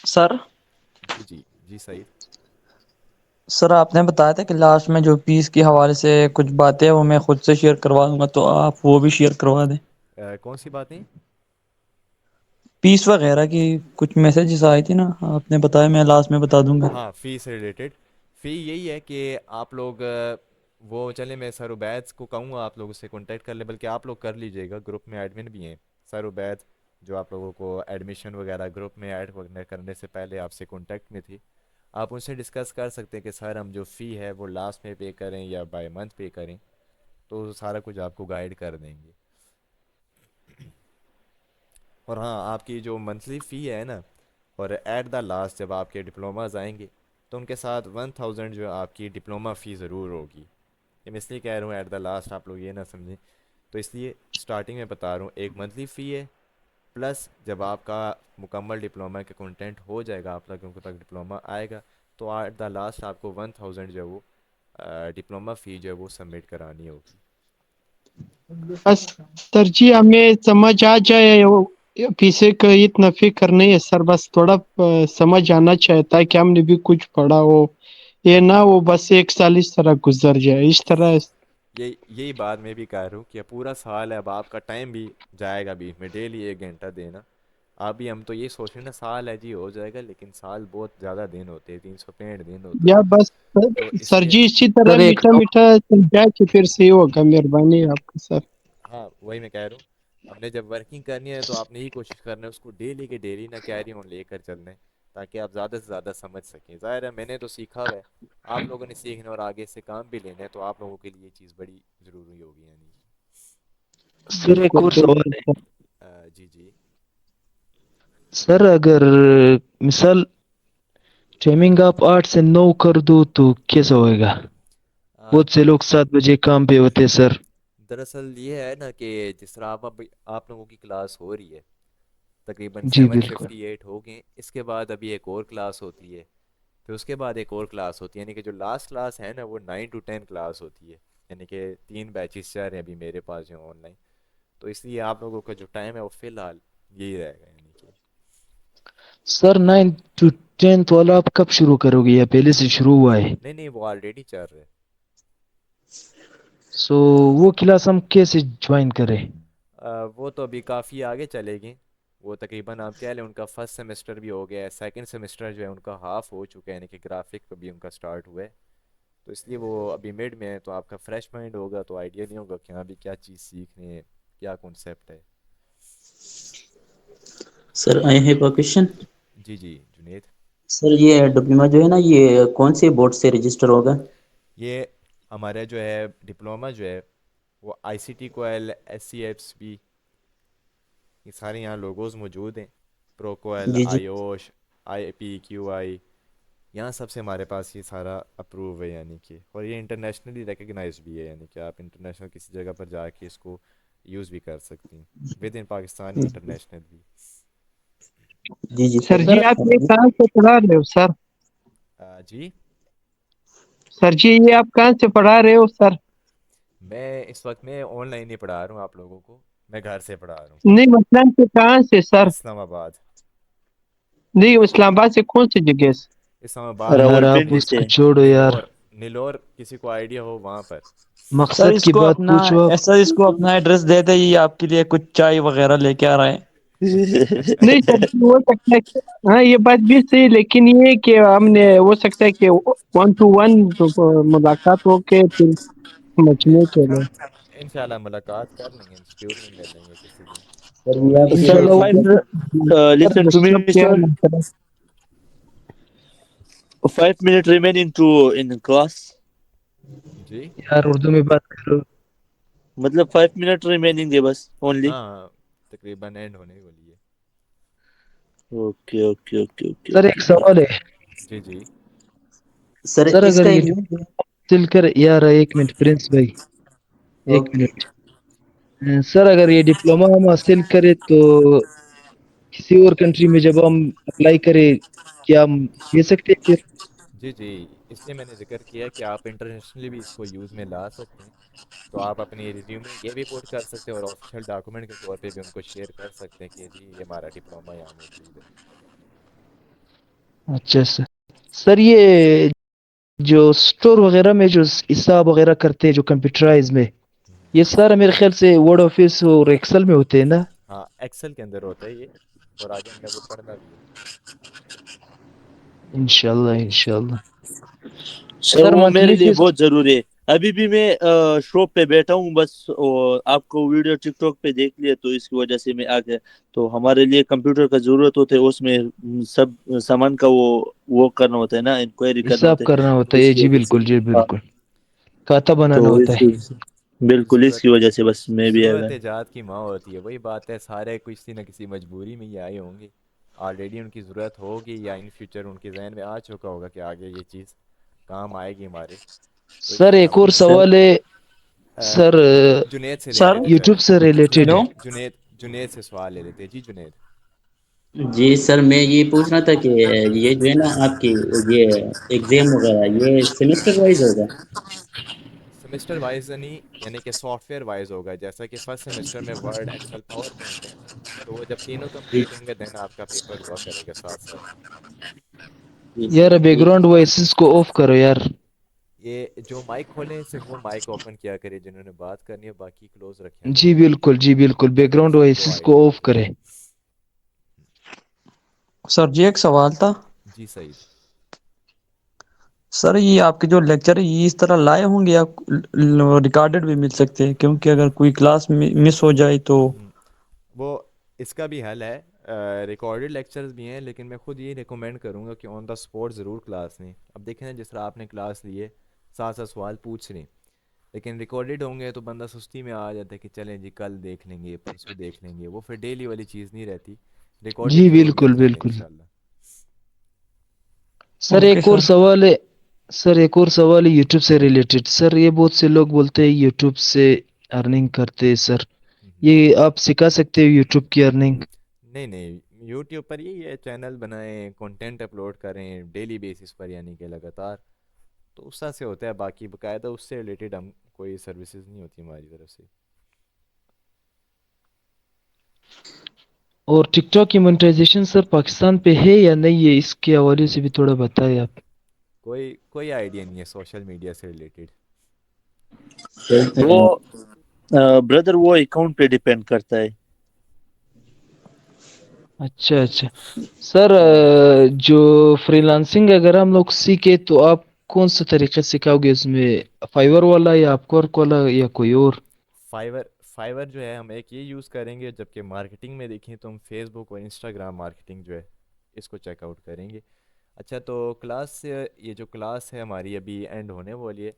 Speaker 6: सर
Speaker 1: जी जी जी सही।
Speaker 6: सर आपने बताया था कि लास्ट में जो पीस के हवाले से कुछ बातें हैं वो मैं खुद से शेयर करवा दूंगा, तो आप वो भी शेयर करवा दें।
Speaker 1: कौन सी बातें?
Speaker 6: पीस वगैरह की कुछ मैसेजेस आई थी ना, आपने बताया, मैं लास्ट में बता दूंगा।
Speaker 1: हाँ, फ़ी से रिलेटेड। फ़ी यही है कि आप लोग वो चले, मैं सर उबैद को कहूँगा आप लोग उससे कांटेक्ट कर ले, बल्कि आप लोग कर लीजिएगा, ग्रुप में एडमिन भी हैं सर उबैद, जो आप लोगों को एडमिशन वगैरह ग्रुप में ऐड करने से पहले आपसे कांटेक्ट में थी। आप उनसे डिस्कस कर सकते हैं कि सर हम जो फ़ी है वो लास्ट में पे करें या बाय मंथ पे करें, तो सारा कुछ आपको गाइड कर देंगे। और हाँ, आपकी जो मंथली फ़ी है ना, और एट द लास्ट जब आपके डिप्लोमाज आएंगे तो उनके साथ 1000 जो आपकी डिप्लोमा फ़ी ज़रूर होगी। ये मैं इसलिए कह रहा हूँ एट द लास्ट, आप लोग ये ना समझें, तो इसलिए स्टार्टिंग में बता रहा हूँ, एक मंथली फ़ी है, प्लस जब आपका मुकम्मल डिप्लोमा का कंटेंट हो जाएगा, आप लोगों को तक डिप्लोमा आएगा, तो एट द लास्ट आपको 1000 जो है वो डिप्लोमा फ़ी जो है वो सबमिट करानी होगी।
Speaker 3: बस सर जी हमें समझ आ जाए, वो पीछे का इतना फिक्र नहीं है सर, बस थोड़ा समझ आना चाहिए ताकि हमने भी कुछ पढ़ा हो, ये ना वो बस एक साल इस तरह गुजर जाए इस तरह।
Speaker 1: यही बात मैं भी कह रहा हूँ कि पूरा साल है, अब आपका टाइम भी जाएगा बीच में, डेली 1 घंटा देना। अभी हम तो ये सोच रहे हैं ना, साल है जी हो जाएगा, लेकिन साल बहुत ज़्यादा दिन होते हैं, 365 दिन होते
Speaker 3: या
Speaker 1: हैं।
Speaker 3: बस
Speaker 1: तो
Speaker 3: सर
Speaker 1: इसलिए
Speaker 3: जी इसी तरह
Speaker 4: सर एक
Speaker 3: मीठा मीठा समझा के फिर सही होगा, मेहरबानी है आपका सर।
Speaker 1: हाँ, वही मैं कह रहा हूँ, हमने जब वर्किंग करनी है तो आपने ही कोशिश करना है उसको डेली के डेली ना कैरी ऑन लेकर चलना है, ताकि आप ज़्यादा से ज़्यादा समझ सकें। ज़ाहिर है मैंने तो सीखा हुआ है, आप लोगों ने सीखना और आगे से काम भी लेना है, तो आप लोगों के लिए ये चीज़ बड़ी ज़रूरी होगी यानी।
Speaker 9: सर एक
Speaker 3: बिल्कुल
Speaker 9: और
Speaker 3: बिल्कुल
Speaker 9: सवाल है।
Speaker 3: सर।
Speaker 1: जी जी।
Speaker 9: सर अगर मिसाल टाइमिंग आप 8 से 9 कर दो तो कैसा होएगा?
Speaker 1: आ,
Speaker 9: बहुत से लोग 7 बजे काम पे होते हैं सर।
Speaker 1: दरअसल ये है ना कि जिस तरह आप लोगों की क्लास हो रही है, तकरीबन
Speaker 9: जी
Speaker 1: सेवन
Speaker 9: बिल्कुल।
Speaker 1: फिफ्टी एट हो गए, इसके बाद अभी एक और क्लास होती है, फिर उसके बाद एक और क्लास होती है, यानी कि जो लास्ट क्लास है ना वो 9 to 10 क्लास होती है, यानी कि 3 बैचेस चल रहे हैं अभी मेरे पास जो ऑनलाइन। तो इसलिए आप लोगों का जो टाइम है वो फ़िलहाल यही रहेगा, यानी कि
Speaker 9: सर 9 to 10 वाला आप कब शुरू करोगे या पहले से शुरू हुआ है?
Speaker 1: नहीं नहीं, वो ऑलरेडी चल रहे हैं।
Speaker 9: सो वो क्लास हम कैसे ज्वाइन करें?
Speaker 1: वो तो अभी काफ़ी आगे चलेगी, वो तकरीबन आप कह लें उनका फर्स्ट सेमेस्टर भी हो गया है, सेकंड सेमेस्टर जो है उनका हाफ हो चुका है, यानी कि ग्राफिक पे भी उनका स्टार्ट हुआ है। तो इसलिए वो अभी मिड में है, तो आपका फ्रेश माइंड होगा तो आइडिया नहीं होगा कि हाँ भी क्या चीज़ सीख रहे हैं, क्या कॉन्सेप्ट है।
Speaker 10: Sir I have a question.
Speaker 1: जी जी जुनेद।
Speaker 10: सर ये डिप्लोमा जो है ना, ये कौन से बोर्ड से रजिस्टर होगा?
Speaker 1: ये हमारा जो है डिप्लोमा जो है वो आईसीटी कोएल, एससीएफबी, ये सारे यहाँ लोगोज मौजूद हैं, प्रोकोएल,
Speaker 10: जी जी।
Speaker 1: आयोश, आईपीक्यूआई, यहाँ सबसे हमारे पास ये सारा अप्रूव है, यानी कि और ये इंटरनेशनली रिकग्नाइज भी है, यानी कि आप इंटरनेशनल किसी जगह पर जाके इसको यूज़ भी कर सकती हैं, विद इन पाकिस्तान इंटरनेशनल भी।
Speaker 10: जी जी
Speaker 3: सर
Speaker 10: सर।
Speaker 3: जी आप ये कहाँ से पढ़ा रहे हो सर?
Speaker 1: जी,
Speaker 3: सर जी ये आप कहाँ से पढ़ा रहे हो सर?
Speaker 1: मैं इस वक्त मैं ऑनलाइन ही पढ़ा रहा हूँ आप लोगों को, मैं घर से पढ़ा रहा हूँ।
Speaker 3: नहीं मतलब से कहाँ से सर?
Speaker 1: इस्लामाबाद।
Speaker 3: नहीं इस्लामाबाद से कौन सी जगह से?
Speaker 1: इस्लामाबाद
Speaker 9: यार
Speaker 1: में
Speaker 9: आप
Speaker 5: रावलपिंडी
Speaker 9: उसको
Speaker 5: से।
Speaker 9: छोड़ो यार।
Speaker 1: नीलोर, नीलोर किसी को आइडिया हो वहाँ पर।
Speaker 6: सर
Speaker 9: मकसद की
Speaker 6: इसको
Speaker 9: बात
Speaker 6: अपना
Speaker 9: पूछो आप।
Speaker 6: सर इसको अपना एड्रेस दे दे, ये आपके लिए कुछ चाय वगैरह लेके आ रहे हैं।
Speaker 3: नहीं सर जी हो सकता है हाँ ये बात भी सही है, लेकिन ये कि हमने हो सकता है कि 1 to 1 मुलाकात हो के फिर समझने के लिए।
Speaker 1: इंशाल्लाह मुलाकात कर लेंगे, इंस्टीट्यूट में मिल लेंगे किसी दिन।
Speaker 10: सर
Speaker 1: तो
Speaker 10: ये आपके
Speaker 5: सर
Speaker 9: इंशाल्लाह
Speaker 10: लिए
Speaker 9: वो
Speaker 5: 5 listen to me
Speaker 3: मतलब क्या
Speaker 5: sir,
Speaker 3: मतलब
Speaker 5: 5 minutes remaining to in class,
Speaker 1: जी।
Speaker 9: यार उर्दू में बात करो।
Speaker 5: मतलब 5 minutes remaining है बस ओनली।
Speaker 1: हाँ, तकरीबन एंड होने वाली है।
Speaker 5: Okay okay okay okay
Speaker 9: sir एक
Speaker 5: ओके।
Speaker 9: सवाल है।
Speaker 1: जी जी।
Speaker 10: सर
Speaker 9: सर अगर
Speaker 10: इसका
Speaker 9: ये
Speaker 10: एक
Speaker 9: डिजिटल कर यार, 1 मिनट प्रिंस भाई, एक
Speaker 10: ओके।
Speaker 9: मिनट सर अगर ये डिप्लोमा हम हासिल करें तो किसी और कंट्री में जब हम अप्लाई करें क्या हम ले सकते हैं फिर?
Speaker 1: जी जी, इसलिए मैंने जिक्र किया कि आप इंटरनेशनली भी इसको यूज़ में ला सकते हैं। तो आप अपनी रिज्यूमे ये भी पुट कर सकते हैं और ऑफिशियल डॉक्यूमेंट के तौर पे भी उनको शेयर कर सकते हैं कि जी ये हमारा डिप्लोमा यहाँ मौजूद है।
Speaker 9: अच्छा सर। सर ये जो स्टोर वगैरह में जो हिसाब वगैरह करते हैं जो कंप्यूटराइज में,
Speaker 1: हम्म।
Speaker 9: ये सारा मेरे ख्याल से वर्ड ऑफिस और एक्सेल में होते हैं ना?
Speaker 1: हाँ, एक्सेल के अंदर होता है ये, और आगे हमने वो पढ़ना भी है।
Speaker 9: इंशाल्लाह इंशाल्लाह।
Speaker 5: सर
Speaker 9: सर
Speaker 5: वो मेरे
Speaker 9: मंथली
Speaker 5: लिए
Speaker 9: फीस?
Speaker 5: बहुत जरूरी है। अभी भी मैं शॉप पे बैठा हूँ बस, और आपको वीडियो टिकटॉक पे देख लिया तो इसकी वजह से मैं आ गया। तो हमारे लिए कंप्यूटर का जरूरत होता है, उसमें सब सामान का वो करना होता है ना, इंक्वायरी करना
Speaker 9: हिसाब
Speaker 5: होता है।
Speaker 9: करना
Speaker 5: तो
Speaker 9: होता है,
Speaker 5: इसकी
Speaker 9: जी
Speaker 5: वजह से
Speaker 9: बिल्कुल जी
Speaker 5: हाँ,
Speaker 9: बिल्कुल। खाता बनाना
Speaker 5: तो
Speaker 9: होता
Speaker 5: इसकी
Speaker 9: है।
Speaker 5: वजह से बिल्कुल
Speaker 1: ज़रूरत
Speaker 5: इसकी वजह से बस मैं भी आ
Speaker 1: ज़रूरत
Speaker 5: गया।
Speaker 1: ईजाद की माँ होती है, वही बात है, सारे किसी न किसी मजबूरी में ही आए होंगे। ऑलरेडी उनकी ज़रूरत होगी या इन फ्यूचर उनके जहन में आ चुका होगा कि आगे ये चीज़ काम आएगी हमारे। तो
Speaker 9: सर
Speaker 1: इसलिए
Speaker 9: एक
Speaker 1: हम
Speaker 9: और
Speaker 5: सर
Speaker 9: सवाल है।
Speaker 1: अ,
Speaker 9: सर
Speaker 1: जुनेद से ले
Speaker 6: सर
Speaker 1: लेते
Speaker 9: यूट्यूब
Speaker 1: चलें।
Speaker 9: से रिलेटेड।
Speaker 6: हेलो।
Speaker 1: जुनेद जुनेद से सवाल ले लेते हैं। जी जुनेद।
Speaker 10: जी सर, मैं ये पूछ रहा था कि ये जो है ना आपकी ये एग्जाम वगैरह ये सेमेस्टर वाइज होगा?
Speaker 1: सेमेस्टर वाइज नहीं, यानी कि सॉफ्टवेयर वाइज होगा। जैसा कि फर्स्ट सेमेस्टर में वर्ड, एक्सेल, पावर पॉइंट है, तो वो जब तीनों
Speaker 10: जी
Speaker 1: कंप्लीट होंगे देन आपका पेपर हुआ करेगा साथ साथ।
Speaker 10: जी
Speaker 9: यार
Speaker 10: सर ठीक।
Speaker 9: बैकग्राउंड वॉइसेस को ऑफ करो यार।
Speaker 1: ये जो माइक खोले हैं सिर्फ वो माइक ओपन किया करिए जिन्होंने बात करनी है, बाकी क्लोज रखें तो
Speaker 9: जी बिल्कुल बैकग्राउंड
Speaker 1: सबको
Speaker 9: वॉइसेस को
Speaker 1: आइडिया
Speaker 9: ऑफ
Speaker 1: होगा।
Speaker 9: करें।
Speaker 6: सर जी एक सवाल था।
Speaker 1: जी सईद।
Speaker 6: सर ये आपके जो लेक्चर है ये इस तरह लाए होंगे या रिकॉर्डेड भी मिल सकते हैं, क्योंकि अगर कोई क्लास मिस हो जाए तो।
Speaker 1: हम्म, वो इसका भी हल है। रिकॉर्डेड लेक्चर्स भी हैं, लेकिन मैं खुद ये रिकमेंड करूँगा कि ऑन द स्पॉट ज़रूर क्लास लें। अब देखें ना, जिस तरह आपने क्लास ली है, साथ साथ सवाल पूछ रहे हैं, लेकिन रिकॉर्डेड होंगे तो बंदा सुस्ती में आ जाता है कि चलें जी कल देख लेंगे, परसों देख लेंगे, वो फिर डेली वाली चीज़ नहीं रहती। रिकॉर्डेड
Speaker 9: जी
Speaker 1: ज़रूर
Speaker 9: बिल्कुल
Speaker 1: लेते चलें
Speaker 9: बिल्कुल।
Speaker 1: इंशाल्लाह।
Speaker 9: सर
Speaker 6: ओके
Speaker 9: एक और
Speaker 6: सर।
Speaker 9: सवाल है। सर एक और सवाल है यूट्यूब से रिलेटेड। सर ये बहुत से लोग बोलते हैं यूट्यूब से अर्निंग करते हैं सर,
Speaker 1: हम्म।
Speaker 9: ये आप सिखा सकते हो यूट्यूब की अर्निंग?
Speaker 1: नहीं नहीं, यूट्यूब पर यही है, चैनल बनाएं, कंटेंट अपलोड करें डेली बेसिस पर, यानी कि लगातार। तो उस तरह से होता है, बाकी बाकायदा उससे रिलेटेड हम कोई सर्विसेज नहीं होती हमारी तरफ से।
Speaker 9: और टिकटॉक की मोनेटाइजेशन सर पाकिस्तान पे है या नहीं है, इसके हवाले से भी थोड़ा बताएं आप।
Speaker 1: कोई कोई आइडिया नहीं है सोशल मीडिया से रिलेटेड।
Speaker 5: वो ब्रदर वो अकाउंट पे डिपेंड करता है।
Speaker 9: अच्छा अच्छा। सर जो फ्रीलांसिंग अगर हम लोग सीखे तो आप कौन सा तरीका सिखाओगे उसमें, फाइवर वाला या अपवर्क वाला या कोई और?
Speaker 1: फाइवर फाइवर जो है हम एक ये यूज़ करेंगे, जबकि मार्केटिंग में देखें तो हम फेसबुक और इंस्टाग्राम मार्केटिंग जो है इसको चेकआउट करेंगे। अच्छा, तो क्लास, ये जो क्लास है हमारी अभी एंड होने वाली है।